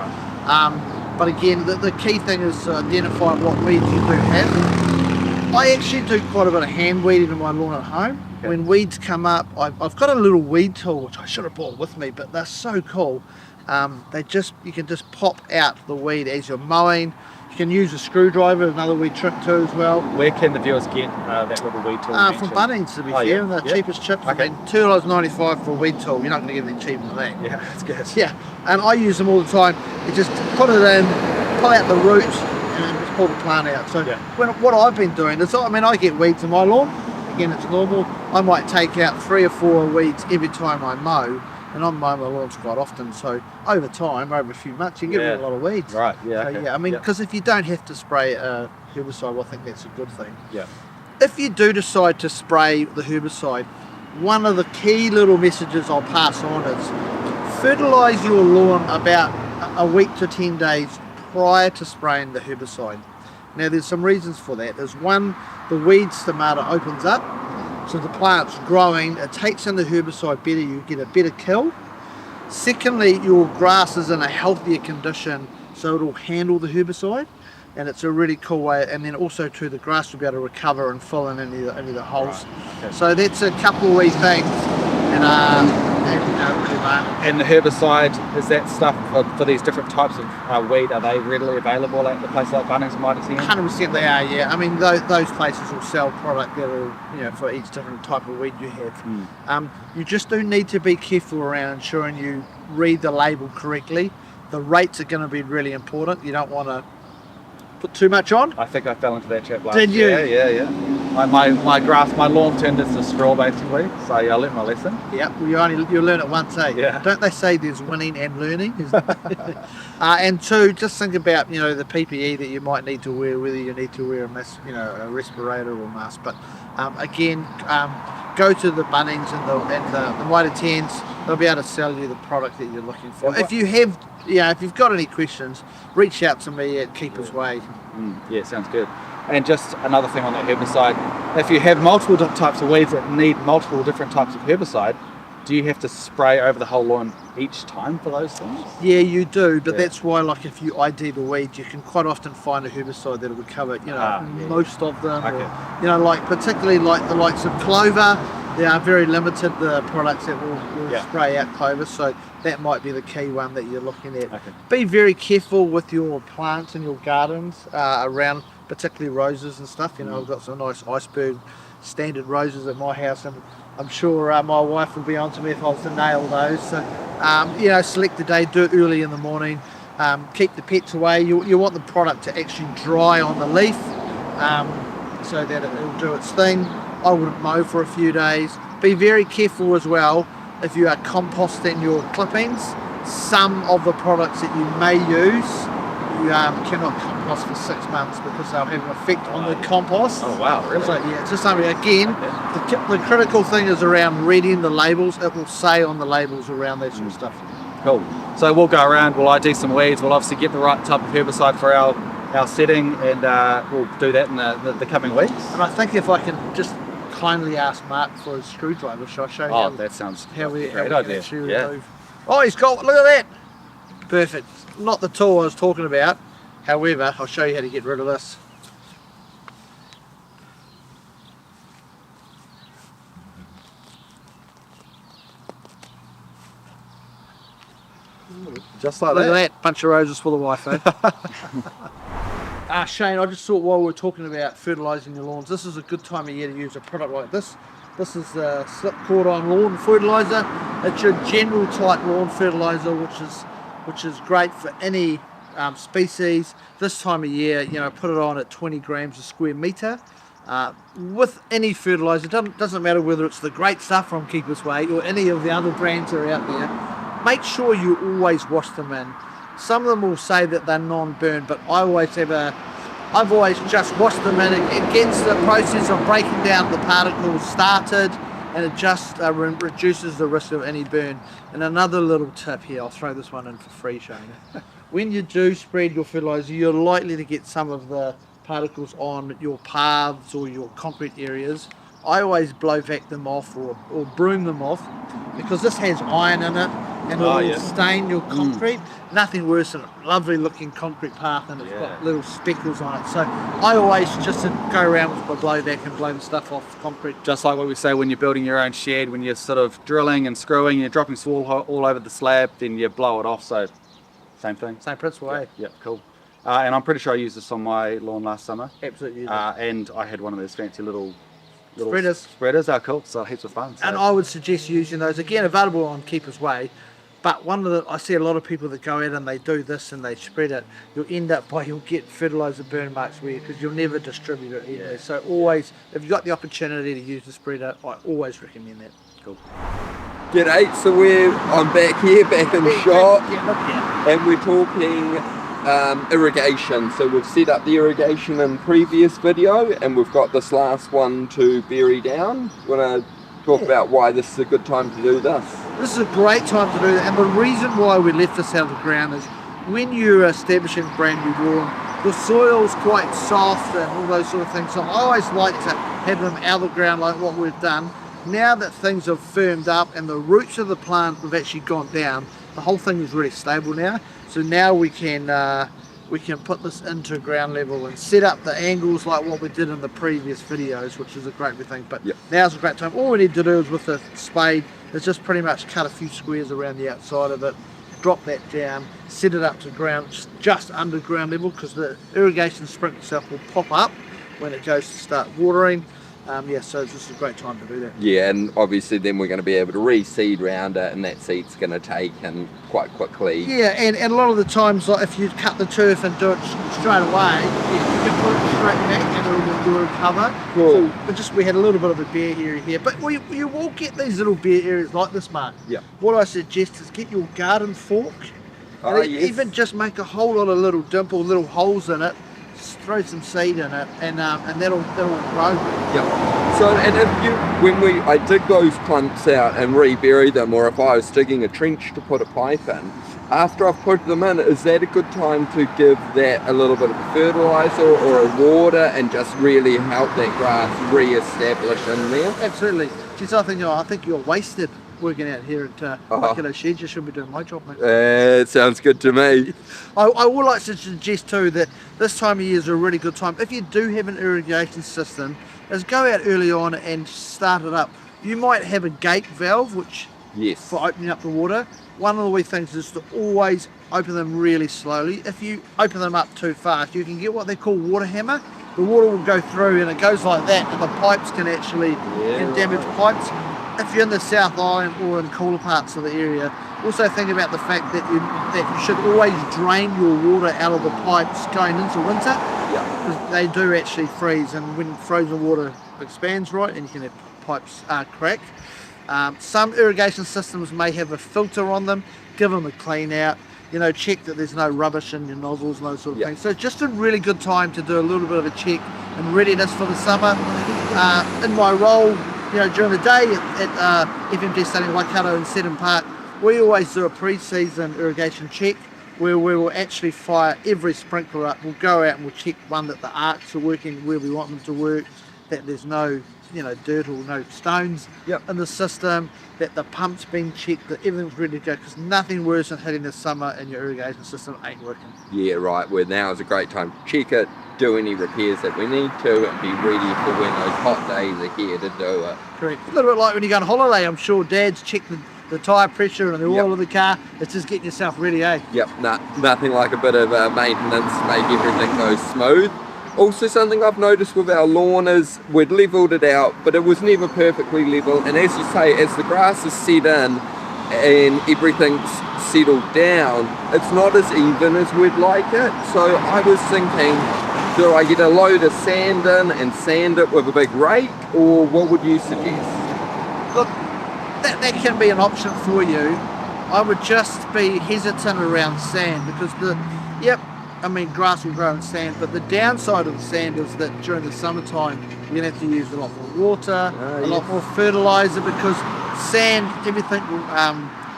But again, the key thing is to identify what weeds you do have. I actually do quite a bit of hand weeding in my lawn at home. When weeds come up, I've got a little weed tool, which I should have brought with me, but they're so cool. You can just pop out the weed as you're mowing. You can use a screwdriver, another wee trick too as well. Where can the viewers get that little weed tool? From Bunnings, to be fair, the cheapest chips. Okay. $2.95 for a weed tool. You're not going to get anything cheaper than that. Yeah, that's good. Yeah, and I use them all the time. You just put it in, pull out the roots, and then just pull the plant out. So what I've been doing is, I get weeds in my lawn. Again, it's normal. I might take out 3 or 4 weeds every time I mow, and I'm mowing my lawns quite often. So over time, over a few months, you get rid of a lot of weeds. Right. Yeah. So, okay. Because if you don't have to spray a herbicide, I think that's a good thing. Yeah. If you do decide to spray the herbicide, one of the key little messages I'll pass on is fertilise your lawn about a week to 10 days prior to spraying the herbicide. Now there's some reasons for that. There's one, the weed stomata opens up, so the plant's growing, it takes in the herbicide better, you get a better kill. Secondly, your grass is in a healthier condition, so it'll handle the herbicide, and it's a really cool way. And then also too, the grass will be able to recover and fill in any of the holes. Right. Okay. So that's a couple of wee things. And the herbicide, is that stuff for these different types of weed, are they readily available at the place like Bunnings and Mitre 10? 100% they are, yeah. I mean, those places will sell product that are, for each different type of weed you have. You just do need to be careful around ensuring you read the label correctly. The rates are going to be really important. You don't want to put too much on. I think I fell into that trap last Did you? year. Yeah. My lawn turned into straw basically, so I learnt my lesson. Yeah, well, you learn it once, eh? Yeah. Don't they say there's winning and learning? And two, just think about the PPE that you might need to wear, whether you need to wear a respirator or mask. But again, go to the Bunnings and the Mitre 10s. They'll be able to sell you the product that you're looking for. If you've got any questions, reach out to me at Keeper's Way. Yeah, sounds good. And just another thing on that herbicide, if you have multiple types of weeds that need multiple different types of herbicide, do you have to spray over the whole lawn each time for those things? Yeah, you do, but that's why, if you ID the weeds, you can quite often find a herbicide that will cover, most of them. Okay. Or, particularly like the likes of clover, they are very limited, the products that will spray out clover, so that might be the key one that you're looking at. Okay. Be very careful with your plants in your gardens around, particularly roses and stuff. I've got some nice iceberg standard roses at my house, and I'm sure my wife will be on to me if I was to nail those. So, select the day, do it early in the morning, keep the pets away. You want the product to actually dry on the leaf so that it'll do its thing. I wouldn't mow for a few days. Be very careful as well if you are composting your clippings. some of the products that you may use, you cannot compost for 6 months because they'll have an effect on the compost. Oh wow, really? So yeah, it's just something, again, the critical thing is around reading the labels. It will say on the labels around that sort of stuff. Cool. So we'll go around, we'll ID some weeds, we'll obviously get the right type of herbicide for our setting, and we'll do that in the coming weeks. And I think if I can just kindly ask Mark for his screwdriver, shall I show you That sounds how we great can idea. actually Yeah. remove. Oh, he's got, look at that! Perfect. Not the tool I was talking about. However, I'll show you how to get rid of this. Just like Look that. at that, bunch of roses for the wife, eh? Shane, I just thought while we're talking about fertilising your lawns, this is a good time of year to use a product like this. This is the slip cord on lawn fertiliser. It's your general type lawn fertiliser, which is great for any species. This time of year, put it on at 20 grams a square metre. With any fertiliser, doesn't matter whether it's the great stuff from Keeper's Way or any of the other brands that are out there. Make sure you always wash them in. Some of them will say that they're non-burn, but I've always just washed them in. It gets the process of breaking down the particles started, and it just reduces the risk of any burn. And another little tip here, I'll throw this one in for free, Shane. When you do spread your fertiliser, you're likely to get some of the particles on your paths or your concrete areas. I always blow vac them off or broom them off, because this has iron in it and it will stain your concrete. Nothing worse than a lovely looking concrete path and it's got little speckles on it. So I always just go around with my blow vac and blow the stuff off the concrete. Just like what we say when you're building your own shed, when you're sort of drilling and screwing and you're dropping soil all over the slab, then you blow it off. So same thing. Same principle, eh? Yeah, cool. And I'm pretty sure I used this on my lawn last summer. Absolutely. And I had one of those fancy little Spreaders. Oh, cool. So heaps of fun. So. And I would suggest using those, again, available on Keeper's Way. But I see a lot of people that go out and they do this and they spread it. You'll get fertiliser burn marks because you'll never distribute it either. So always, if you've got the opportunity to use the spreader, I always recommend that. Cool. G'day, so I'm back in shop, and we're talking irrigation. So we've set up the irrigation in previous video, and we've got this last one to bury down. You want to talk about why this is a good time to do this? This is a great time to do that, and the reason why we left this out of the ground is when you're establishing brand new lawn, the soil's quite soft and all those sort of things. So I always like to have them out of the ground like what we've done. Now that things have firmed up and the roots of the plant have actually gone down, the whole thing is really stable now. So now we can put this into ground level and set up the angles like what we did in the previous videos, which is a great thing. But now's a great time. All we need to do is with the spade is just pretty much cut a few squares around the outside of it, drop that down, set it up to ground, just under ground level, because the irrigation sprinkler itself will pop up when it goes to start watering. So it's just a great time to do that. Yeah, and obviously then we're going to be able to reseed round it, and that seed's going to take in quite quickly. Yeah, and a lot of the times, like if you cut the turf and do it straight away, you can put it straight back and it'll recover. Cool. So we had a little bit of a bare area here, but you will get these little bare areas like this, Mark. Yeah. What I suggest is get your garden fork, and even just make a whole lot of little little holes in it. Throw some seed in it, and that'll grow. Yeah. So, and if I dig those clumps out and rebury them, or if I was digging a trench to put a pipe in, after I've put them in, is that a good time to give that a little bit of fertiliser or a water and just really help that grass re-establish in there? Absolutely. Geez, I think you're wasted working out here at Waikato Shed. You should be doing my job, mate. It sounds good to me. I would like to suggest too that this time of year is a really good time. If you do have an irrigation system, is go out early on and start it up. You might have a gate valve, which for opening up the water. One of the wee things is to always open them really slowly. If you open them up too fast, you can get what they call water hammer. The water will go through and it goes like that, and the pipes can actually damage pipes. If you're in the South Island or in cooler parts of the area, also think about the fact that you should always drain your water out of the pipes going into winter, because they do actually freeze, and when frozen water expands right, and you can have pipes crack. Some irrigation systems may have a filter on them. give them a clean out, you know, check that there's no rubbish in your nozzles and those sort of Yeah. things. So just a really good time to do a little bit of a check and readiness for the summer. In my role, you know, during the day at FMG Studying Waikato in Seddon Park, we always do a pre-season irrigation check where we will actually fire every sprinkler up. We'll go out and we'll check one that the arcs are working where we want them to work, that there's no, you know, dirt or no stones in the system, that the pump's been checked, that everything's ready to go, because nothing worse than hitting the summer and your irrigation system ain't working. Yeah, right, where now is a great time to check it, do any repairs that we need to, and be ready for when those hot days are here to do it. Correct. A little bit like when you go on holiday, I'm sure dads check the tyre pressure and the oil of the car. It's just getting yourself ready, eh? Yep, nothing like a bit of maintenance to make everything go smooth. Also, something I've noticed with our lawn is we'd levelled it out, but it was never perfectly level. And as you say, as the grass is set in and everything's settled down, it's not as even as we'd like it. So I was thinking, do I get a load of sand in and sand it with a big rake, or what would you suggest? Look, that can be an option for you. I would just be hesitant around sand because grass will grow in sand, but the downside of the sand is that during the summertime you're going to have to use a lot more water, a lot more fertiliser, because sand, everything will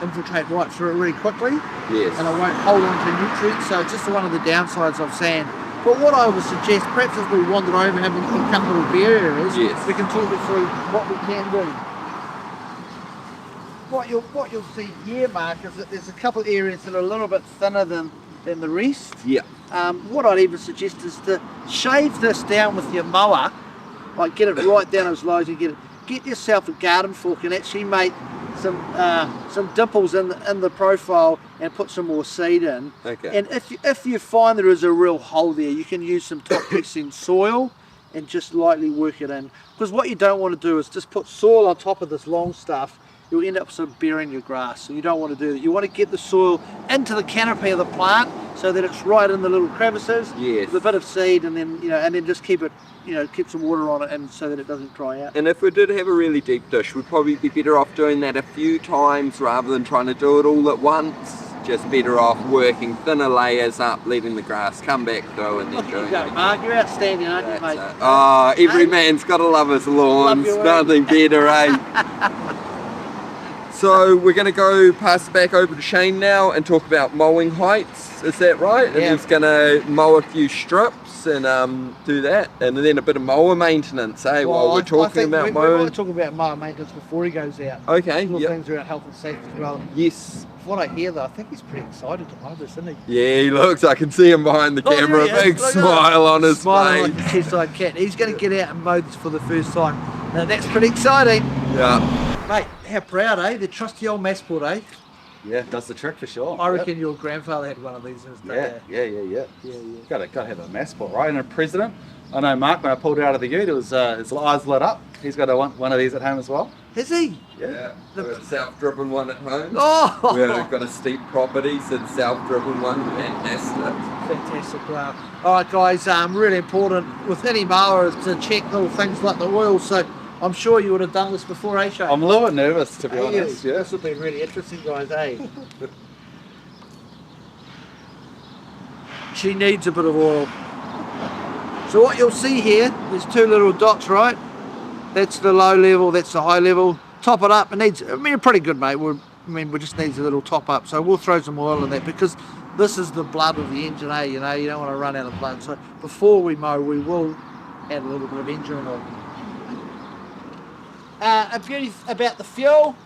infiltrate right through it really quickly, and it won't hold on to nutrients, so it's just one of the downsides of sand. But what I would suggest, perhaps as we wander over and have a couple of bare areas, we can talk you through what we can do. What you'll see here, Mark, is that there's a couple of areas that are a little bit thinner than the rest. What I'd even suggest is to shave this down with your mower, like get it right down as low as you get it. Get yourself a garden fork and actually make some dimples in the profile and put some more seed in. And if you find there is a real hole there, you can use some top dressing soil and just lightly work it in. Because what you don't want to do is just put soil on top of this long stuff. You'll end up sort of burying your grass, so you don't want to do that. You want to get the soil into the canopy of the plant so that it's right in the little crevices with a bit of seed, and then and then just keep it, keep some water on it, and so that it doesn't dry out. And if we did have a really deep dish, we'd probably be better off doing that a few times rather than trying to do it all at once. Just better off working thinner layers up, letting the grass come back through, and then doing it. Mark, you're outstanding, aren't you, mate? Oh, every man's got to love his lawns. Nothing better, eh? So we're going to go pass it back over to Shane now and talk about mowing heights. Is that right? And he's going to mow a few strips and do that, and then a bit of mower maintenance, eh? While we're talking about mowing. We want to talk about mower maintenance before he goes out. Okay. Little things around health and safety as well. Yes. From what I hear, though, I think he's pretty excited to mow this, isn't he? Yeah, he looks. I can see him behind the camera. A big smile on his face. Smiling like a Cheshire cat. He's going to get out and mow this for the first time. Now that's pretty exciting. Yeah. Mate, how proud, eh? The trusty old Massport, eh? Yeah, does the trick for sure. I reckon your grandfather had one of these in his day. Yeah. Got to have a Massport, right? And a president. I know Mark, when I pulled it out of the ute, it was his eyes lit up. He's got one of these at home as well. Is he? Yeah. We've got a self-driven one at home. Oh! We've got a steep property, so the self-driven one. Fantastic. Wow. All right, guys. Really important with any mower is to check little things like the oil. So I'm sure you would have done this before, eh, Shane? I'm a little bit nervous, to be honest. Yeah. This will be really interesting, guys, eh? She needs a bit of oil. So what you'll see here, there's two little dots, right? That's the low level, that's the high level. Top it up, it needs, pretty good, mate. We just needs a little top up. So we'll throw some oil in that because this is the blood of the engine, eh? You don't want to run out of blood. So before we mow, we will add a little bit of engine oil. A beauty about the fuel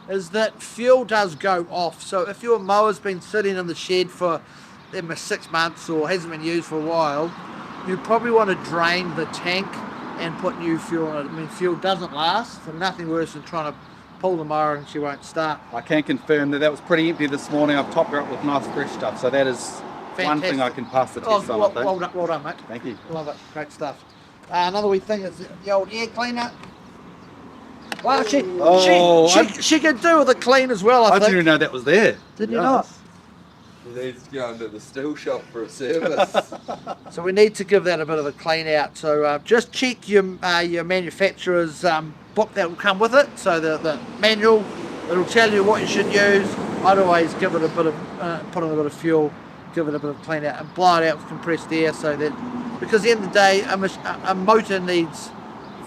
is that fuel does go off. So if your mower's been sitting in the shed for 6 months or hasn't been used for a while, you probably want to drain the tank and put new fuel in it. Fuel doesn't last, so nothing worse than trying to pull the mower and she won't start. I can confirm that was pretty empty this morning. I've topped her up with nice fresh stuff, so that is fantastic. One thing I can pass the test on, I think. Well done, mate. Thank you. Love it, great stuff. Another wee thing is the old air cleaner. Well, she could do with a clean as well, I think. I didn't even know that was there. Did you not? He needs to go into the steel shop for a service. So we need to give that a bit of a clean out. So just check your manufacturer's book that will come with it. So the manual, it'll tell you what you should use. I'd always give it a bit of, put in a bit of fuel, give it a bit of clean out, and blow it out with compressed air, so that, because at the end of the day, a motor needs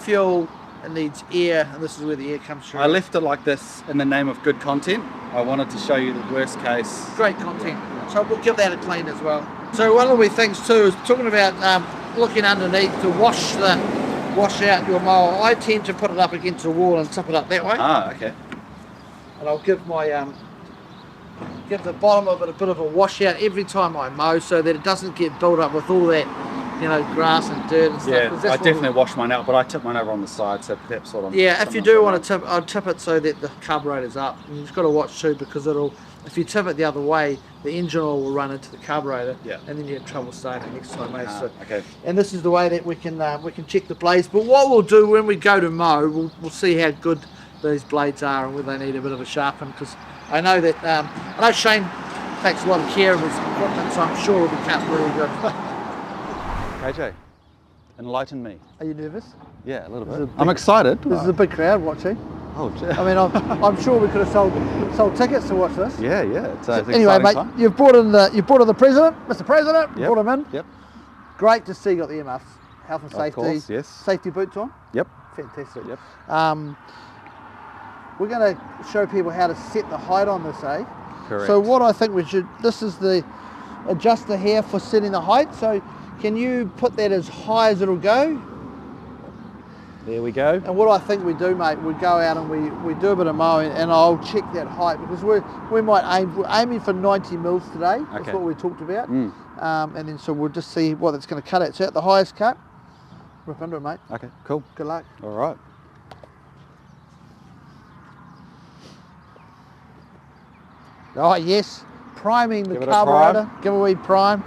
fuel, it needs air, and this is where the air comes through. I left it like this in the name of good content. I wanted to show you the worst case. Great content. So we'll give that a clean as well. So one of the things too is talking about looking underneath to wash out your mower. I tend to put it up against the wall and tip it up that way. Ah, okay. And I'll give my give the bottom of it a bit of a wash out every time I mow, so that it doesn't get built up with all that, you know, grass and dirt and stuff. Yeah, I definitely wash mine out, but I tip mine over on the side, so perhaps sort of. Yeah, if you do want to tip, I'd tip it so that the carburetor's up. And you've got to watch too, because if you tip it the other way, the engine oil will run into the carburetor, and then you have trouble starting it next time. So, okay. And this is the way that we can check the blades. But what we'll do when we go to mow, we'll see how good these blades are and whether they need a bit of a sharpen, because I know that I know Shane takes a lot of care of his equipment, so I'm sure it'll be cut really good. KJ, enlighten me. Are you nervous? Yeah, a little bit. I'm excited. This is a big crowd watching. Oh, gee. I mean, I'm sure we could have sold tickets to watch this. Yeah. It's anyway, mate, time. you've brought in the president, Mr. President. Yep. Brought him in. Yep. Great to see you got the earmuffs, health and safety. Of course, yes. Safety boots on. Yep. Fantastic. Yep. We're going to show people how to set the height on this, eh? Correct. So what I think we should, this is the adjuster here for setting the height. So can you put that as high as it'll go? There we go. And what I think we do, mate, we go out and we do a bit of mowing, and I'll check that height, because we're aiming for 90 mils today. Okay. That's what we talked about. And then so we'll just see what it's going to cut at. So at the highest cut, rip into it, mate. Okay, cool. Good luck. All right. Oh yes, priming the Give it a carburetor. Give a wee prime.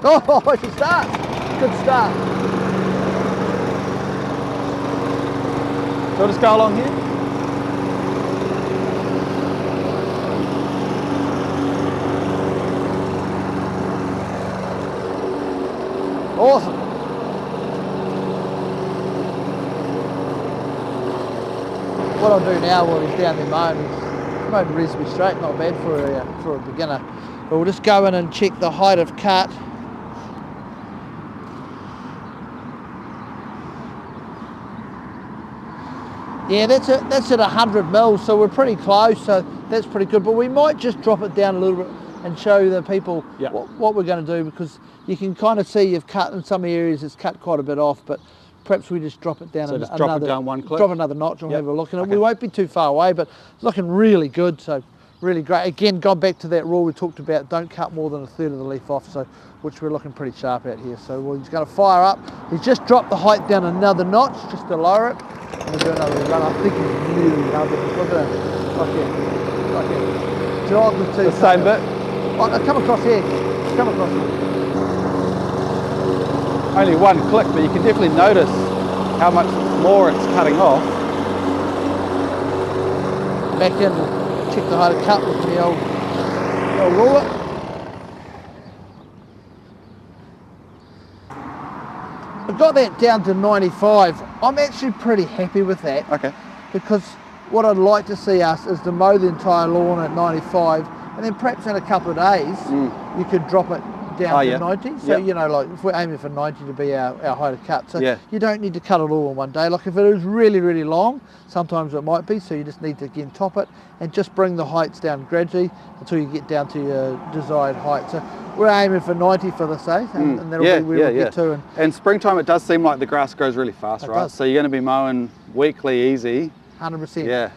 Oh, it's a start. Good start. So we'll just go along here. Awesome. What I'll do now while he's down there mowing is mowing reasonably straight, not bad for a beginner. But we'll just go in and check the height of cut. Yeah, that's at 100 mils, so we're pretty close, so that's pretty good. But we might just drop it down a little bit and show the people what we're going to do, because you can kind of see you've cut in some areas, it's cut quite a bit off, but perhaps we just drop it down drop it down one click. Drop another notch and we'll have a look. And we won't be too far away, but looking really good, so really great. Again, gone back to that rule we talked about, don't cut more than a third of the leaf off, so which we're looking pretty sharp at here. So he's going to fire up. He's just dropped the height down another notch just to lower it. And we'll do another run. I think he's really loving it. Look at it. Like a jog with two. The same bit? Oh, no, come across here. Come across here. Only one click, but you can definitely notice how much more it's cutting off. Back in and check the height of cut with the old ruler. I've got that down to 95. I'm actually pretty happy with that. Okay. Because what I'd like to see us is to mow the entire lawn at 95, and then perhaps in a couple of days you could drop it down to 90. So you know, like if we're aiming for 90 to be our height of cut, so you don't need to cut it all in one day. Like if it is really, really long, sometimes it might be, so you just need to again top it and just bring the heights down gradually until you get down to your desired height. So we're aiming for 90 for this, eh? And that'll be where we'll get to. And springtime, it does seem like the grass grows really fast, right? Does. So you're going to be mowing weekly easy. 100%. Yeah.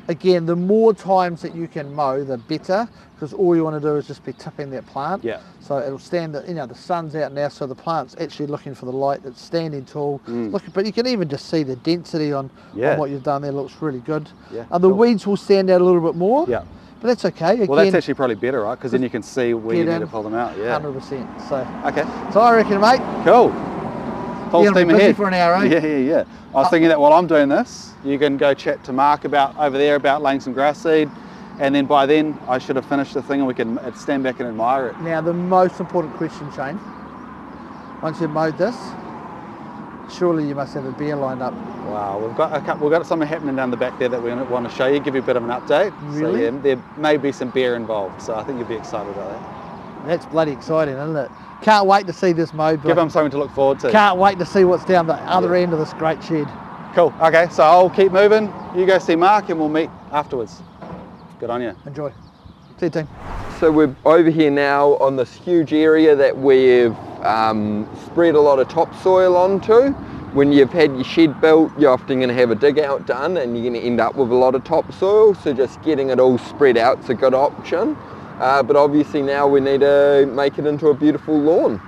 Again, the more times that you can mow, the better, because all you want to do is just be tipping that plant. Yeah. So it'll stand, the sun's out now, so the plant's actually looking for the light. It's standing tall. But you can even just see the density on what you've done there. Looks really good. Yeah. And the weeds will stand out a little bit more. Yeah. But that's okay. Again, well, that's actually probably better, right? Because then you can see where you need to pull them out. Yeah. 100%. So. Okay. So I reckon, mate. Cool. Full steam ahead. For an hour, eh? Yeah. I was thinking that while I'm doing this, you can go chat to Mark over there about laying some grass seed, and then by then I should have finished the thing and we can stand back and admire it. Now the most important question, Shane, once you've mowed this, surely you must have a bear lined up. Wow, we've got something happening down the back there that we want to show you, give you a bit of an update. Really? So, yeah, there may be some bear involved, so I think you'll be excited about that. That's bloody exciting, isn't it? Can't wait to see this mode. Give them something to look forward to. Can't wait to see what's down the other end of this great shed. Cool. Okay, so I'll keep moving. You go see Mark and we'll meet afterwards. Good on you. Enjoy. See you, team. So we're over here now on this huge area that we've spread a lot of topsoil onto. When you've had your shed built, you're often going to have a dig out done and you're going to end up with a lot of topsoil, so just getting it all spread out is a good option. But obviously now we need to make it into a beautiful lawn.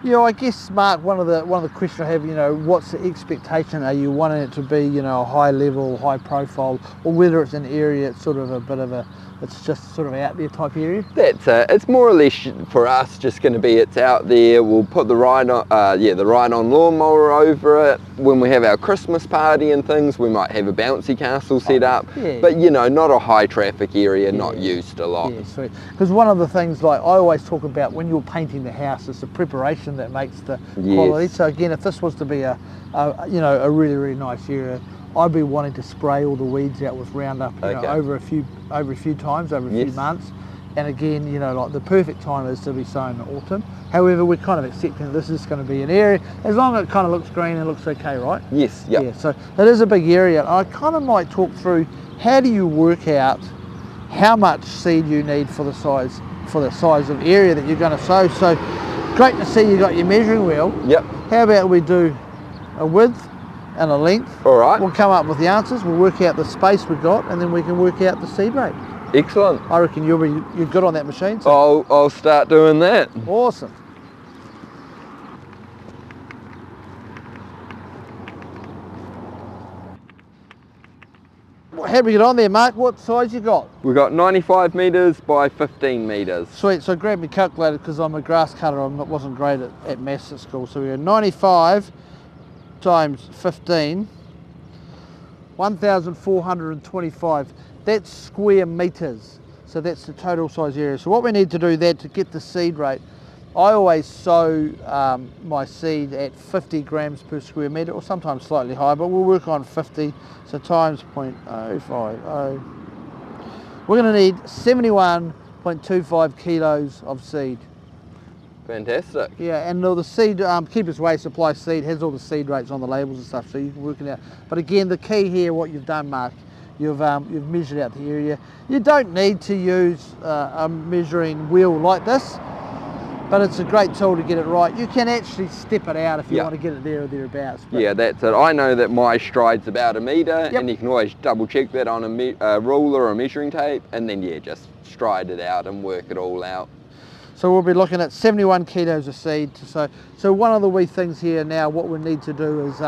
Yeah, I guess, Mark, one of the questions I have, what's the expectation? Are you wanting it to be, a high level, high profile, or whether it's an area, it's sort of a bit of it's just sort of out there type area? That's it. It's more or less for us just going to be, it's out there. We'll put the ride-on lawnmower over it. When we have our Christmas party and things, we might have a bouncy castle set up. Yeah. But not a high traffic area, not used a lot. Yeah, sweet. Because one of the things, like I always talk about when you're painting the house, is the preparation that makes the quality. So again, if this was to be a really, really nice area, I'd be wanting to spray all the weeds out with Roundup over a few times, over a few months. And again, like the perfect time is to be sown in autumn. However, we're kind of accepting that this is going to be an area, as long as it kind of looks green and looks okay, right? Yes, yep. Yeah, so it is a big area. I kind of might talk through, how do you work out how much seed you need for the size of area that you're going to sow? So great to see you got your measuring wheel. Yep. How about we do a width and a length? All right. We'll come up with the answers, we'll work out the space we've got, and then we can work out the seed rate. Excellent. I reckon you're good on that machine. So. I'll start doing that. Awesome. How'd we get on there, Mark? What size you got? We've got 95 metres by 15 metres. Sweet, so grab my calculator because I'm a grass cutter. I wasn't great at maths at school. So we got 95 times 15, 1,425. That's square metres. So that's the total size area. So what we need to do there to get the seed rate, I always sow my seed at 50 grams per square metre, or sometimes slightly higher, but we'll work on 50. So times 0.050. We're going to need 71.25 kilos of seed. Fantastic. Yeah, and the seed, Keeper's Way Supply Seed has all the seed rates on the labels and stuff, so you can work it out. But again, the key here, what you've done, Mark, you've measured out the area. You don't need to use a measuring wheel like this, but it's a great tool to get it right. You can actually step it out if you want to get it there or thereabouts. Yeah, that's it. I know that my stride's about a metre, and you can always double check that on a ruler or a measuring tape, and then just stride it out and work it all out. So we'll be looking at 71 kilos of seed. So one of the wee things here now, what we need to do is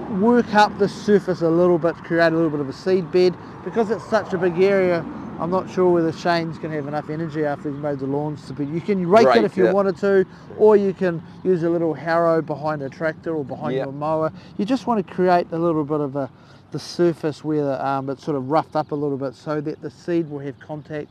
work up the surface a little bit, create a little bit of a seed bed. Because it's such a big area, I'm not sure whether Shane's going to have enough energy after he's mowed the lawns to be. You can rake it if you wanted to, or you can use a little harrow behind a tractor or behind your mower. You just want to create a little bit of the surface where it's sort of roughed up a little bit so that the seed will have contact,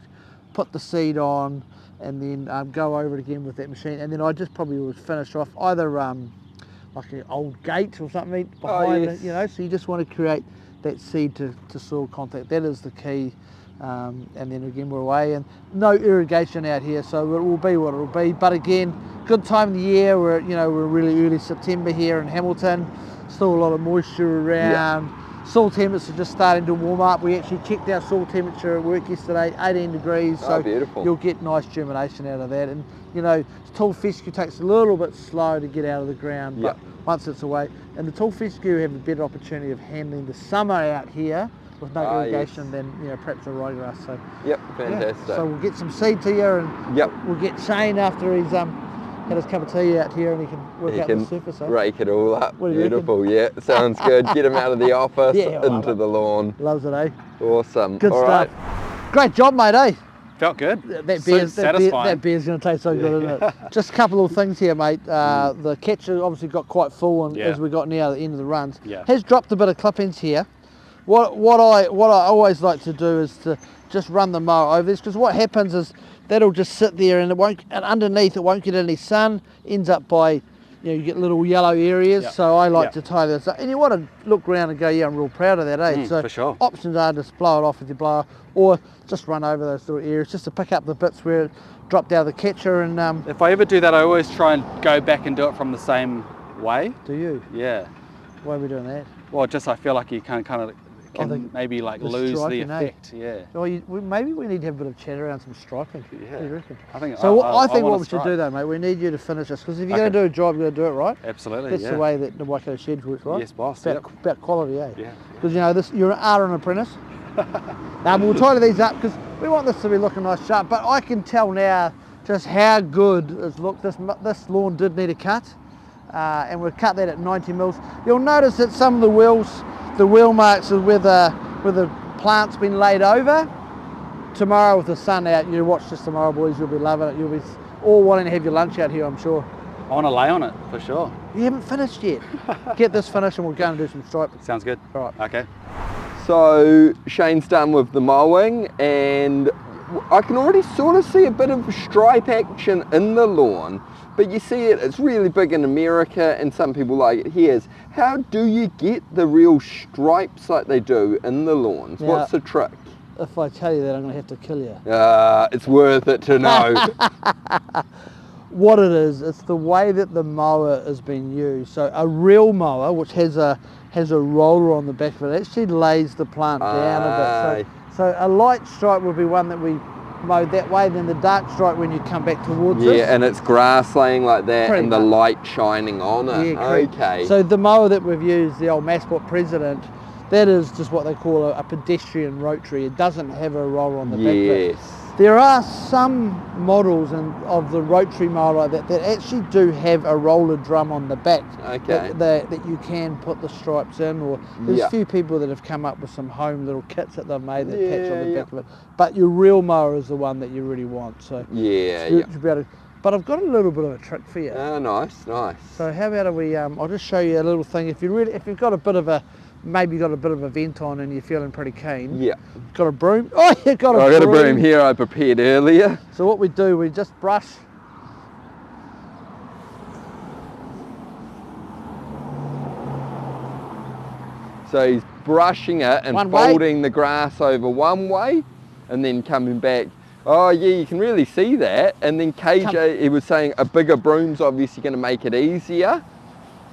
put the seed on, and then go over it again with that machine. And then I just probably would finish off either like an old gate or something behind it, so you just want to create that seed to soil contact. That is the key. And then again we're away, and no irrigation out here, so it will be what it will be. But again, good time of the year. We're really early September here in Hamilton. Still a lot of moisture around. Soil temperature just starting to warm up. We actually checked our soil temperature at work yesterday, 18 degrees. So beautiful. You'll get nice germination out of that. And tall fescue takes a little bit slow to get out of the ground, but once it's away. And the tall fescue have a better opportunity of handling the summer out here with no irrigation than perhaps a ryegrass. So fantastic. So we'll get some seed to you, and we'll get Shane after he's had his cup of tea out here, and he can work out the surface. Rake it all up. Beautiful. Sounds good. Get him out of the office into the lawn. Loves it, eh? Awesome. Good all stuff. Great job, mate, eh? Felt good. That Satisfying. beer's going to taste so good, isn't it? Just a couple of things here, mate. The catcher obviously got quite full, and as we got near the end of the runs, has dropped a bit of clippings here. What I always like to do is to just run the mower over this, because what happens is that'll just sit there, and underneath it won't get any sun, ends up by you know, you get little yellow areas, Yep. so I like Yep. to tie those up. And you want to look around and go, yeah, I'm real proud of that, eh? So for sure. options are just blow it off with your blower, or just run over those little areas just to pick up the bits where it dropped out of the catcher. And If I ever do that, I always try and go back and do it from the same way. do you? Yeah. Why are we doing that? Well, just I feel like you can kind of the- maybe like the lose the striping, eh? effect. Yeah. Well, maybe we need to have a bit of chat around some striping. Yeah. What do you reckon? I think. So I think wanna what we should stripe. do though, mate, we need you to finish this, because if you're Okay. going to do a job, you're going to do it right. Absolutely. That's yeah. the way that the Waikato Shed works, right? Yes, boss. It's about quality, eh? Yeah. Because you know this, you are an apprentice. We'll tidy these up because we want this to be looking nice, sharp. But I can tell now just how good it's looked. This lawn did need a cut, and we've cut that at 90 mils. You'll notice that some of the wheel marks are where the plant's been laid over. Tomorrow with the sun out, you watch this tomorrow, boys. You'll be loving it. You'll be all wanting to have your lunch out here, I'm sure. I want to lay on it for sure. You haven't finished yet. Get this finished and we'll go and do some striping. Sounds good. All right. Okay. So Shane's done with the mowing, and I can already sort of see a bit of stripe action in the lawn, but you see it's really big in America and some people like it here. How do you get the real stripes like they do in the lawns? Yeah. What's the trick? If I tell you that, I'm going to have to kill you. It's worth it to know. What it is, it's the way that the mower is being used. So a real mower, which has a roller on the back of it, actually lays the plant down a bit. So a light stripe would be one that we mowed that way, then the dark stripe when you come back towards us. Yeah, and it's grass laying like that Pretty and the much. light shining on it. Yeah, correct. Okay. So the mower that we've used, the old Massport President, that is just what they call a pedestrian rotary. It doesn't have a roller on the back of it. Yes. There are some models of the rotary mower like that actually do have a roller drum on the back. Okay. That you can put the stripes in, or there's Yeah. a few people that have come up with some home little kits that they've made that catch on the Yeah, back of it. But your real mower is the one that you really want. So Yeah, you yeah. should be able to, but I've got a little bit of a trick for you. Nice, nice. So how about we? I'll just show you a little thing. If you've got a bit of a, maybe got a bit of a vent on and you're feeling pretty keen. Yeah. Got a broom? Oh, you got a broom. I got a broom here I prepared earlier. So what we do, we just brush. So he's brushing it and One way. folding the grass over one way and then coming back. Oh yeah, you can really see that. And then KJ, he was saying a bigger broom's obviously going to make it easier,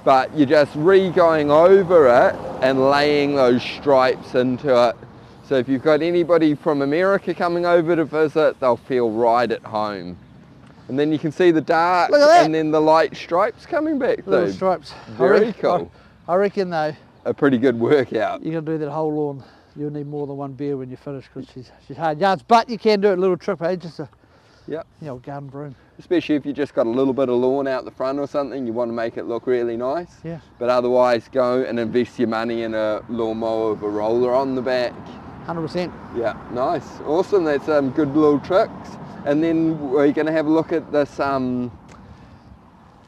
but you're just going over it and laying those stripes into it. So if you've got anybody from America coming over to visit, they'll feel right at home. And then you can see the dark Look at that. and then the light stripes coming back Little through. stripes. Very cool. I reckon though, A pretty good workout. you're going to do that whole lawn. You'll need more than one beer when you finish, because she's hard yards. But you can do it a little trip, eh? Just a Yep. garden broom. Especially if you just got a little bit of lawn out the front or something, you want to make it look really nice. Yeah. But otherwise, go and invest your money in a lawnmower with a roller on the back. 100%. Yeah, nice, awesome. That's good little tricks. And then we're going to have a look at this, some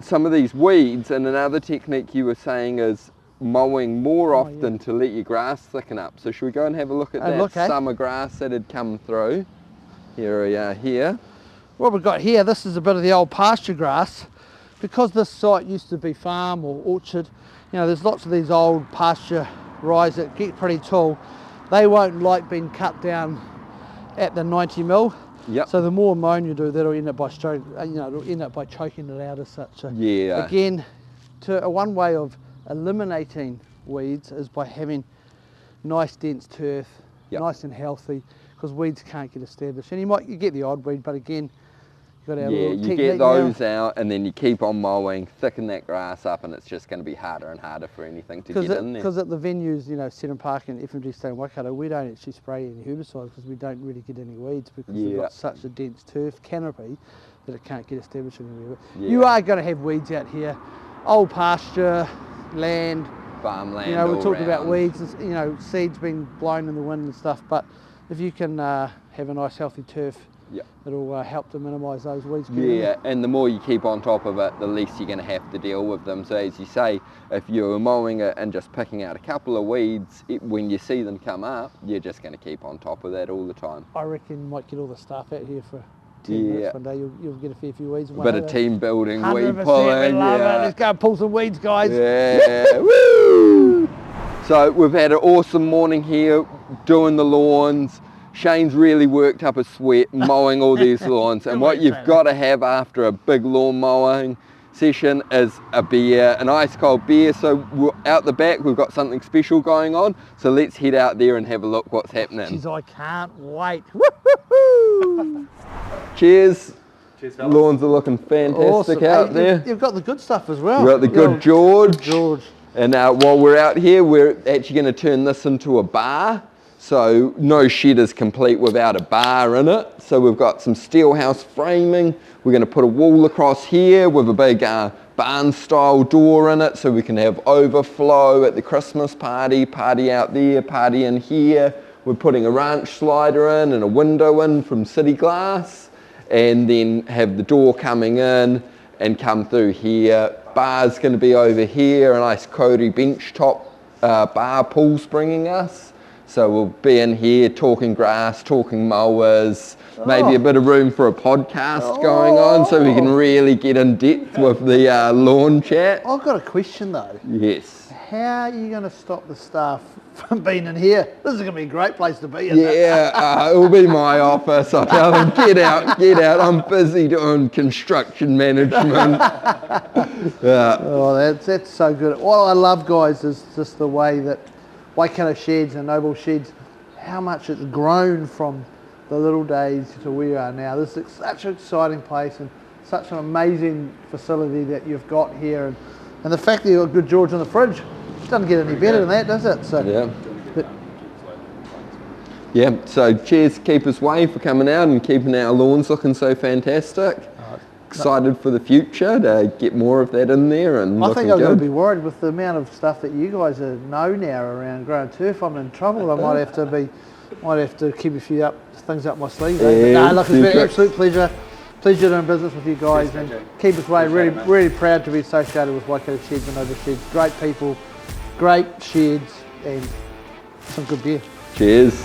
of these weeds. And another technique you were saying is mowing more often to let your grass thicken up. So should we go and have a look at that summer grass that had come through? Here we are here. What we've got here, this is a bit of the old pasture grass. Because this site used to be farm or orchard, there's lots of these old pasture rise that get pretty tall. They won't like being cut down at the 90 mil. Yep. So the more mowing you do, that'll end up by it'll end up by choking it out as such. So Yeah. Again, one way of eliminating weeds is by having nice dense turf, nice and healthy, because weeds can't get established. And you get the odd weed, but again, you've got to have a little you technique get those out and then you keep on mowing, thicken that grass up, and it's just going to be harder and harder for anything to get in there. Because at the venues, Seddon Park and FMG Stone Waikato, we don't actually spray any herbicides because we don't really get any weeds, because we've got such a dense turf canopy that it can't get established anywhere. But you are going to have weeds out here, old pasture, land, farmland. we talked about weeds, seeds being blown in the wind and stuff, but if you can have a nice healthy turf, it'll help to minimise those weeds. Yeah, and the more you keep on top of it, the less you're going to have to deal with them. So as you say, if you're mowing it and just picking out a couple of weeds, when you see them come up, you're just going to keep on top of that all the time. I reckon you might get all the staff out here for 10 minutes Yeah. one day, you'll get a fair few weeds. Bit of team building, 100%, weed pulling. we love Yeah. it. Let's go and pull some weeds, guys. Yeah. Woo! So we've had an awesome morning here doing the lawns. Shane's really worked up a sweat mowing all these lawns, and what you've got to have after a big lawn mowing session is a beer, an ice cold beer. So out the back we've got something special going on, so let's head out there and have a look what's happening. Jeez, I can't wait. Cheers. Cheers, fellas. Lawns are looking fantastic Awesome. out Hey, there. You've got the good stuff as well. We've got the good George. George. And while we're out here, we're actually going to turn this into a bar. So no shed is complete without a bar in it. So we've got some steel house framing. We're going to put a wall across here with a big barn style door in it, so we can have overflow at the Christmas party out there, party in here. We're putting a ranch slider in and a window in from City Glass, and then have the door coming in and come through here. Bar's going to be over here, a nice Cody bench top bar pool's bringing us. So we'll be in here talking grass, talking mowers, maybe a bit of room for a podcast going on, so we can really get in depth with the lawn chat. I've got a question though. Yes. How are you going to stop the staff from being in here? This is going to be a great place to be, isn't it? Yeah, it will be my office. I tell them, get out. I'm busy doing construction management. Yeah. Oh, that's so good. What I love, guys, is just the way that Waikato Sheds and Noble Sheds, how much it's grown from the little days to where you are now. This is such an exciting place and such an amazing facility that you've got here. And the fact that you've got good George on the fridge, doesn't get any better than that, does it? So, yeah, so cheers Keepers Way for coming out and keeping our lawns looking so fantastic. Excited for the future to get more of that in there and I think I'm good. going to be worried with the amount of stuff that you guys know now around growing turf. I'm in trouble. I might have to keep a few things up my sleeve. Yeah, No, look, it's been an absolute pleasure doing business with you guys, and Keepers Way, really proud to be associated with Waikato Sheds and Noble Sheds. Great people, great sheds, and some good beer. Cheers.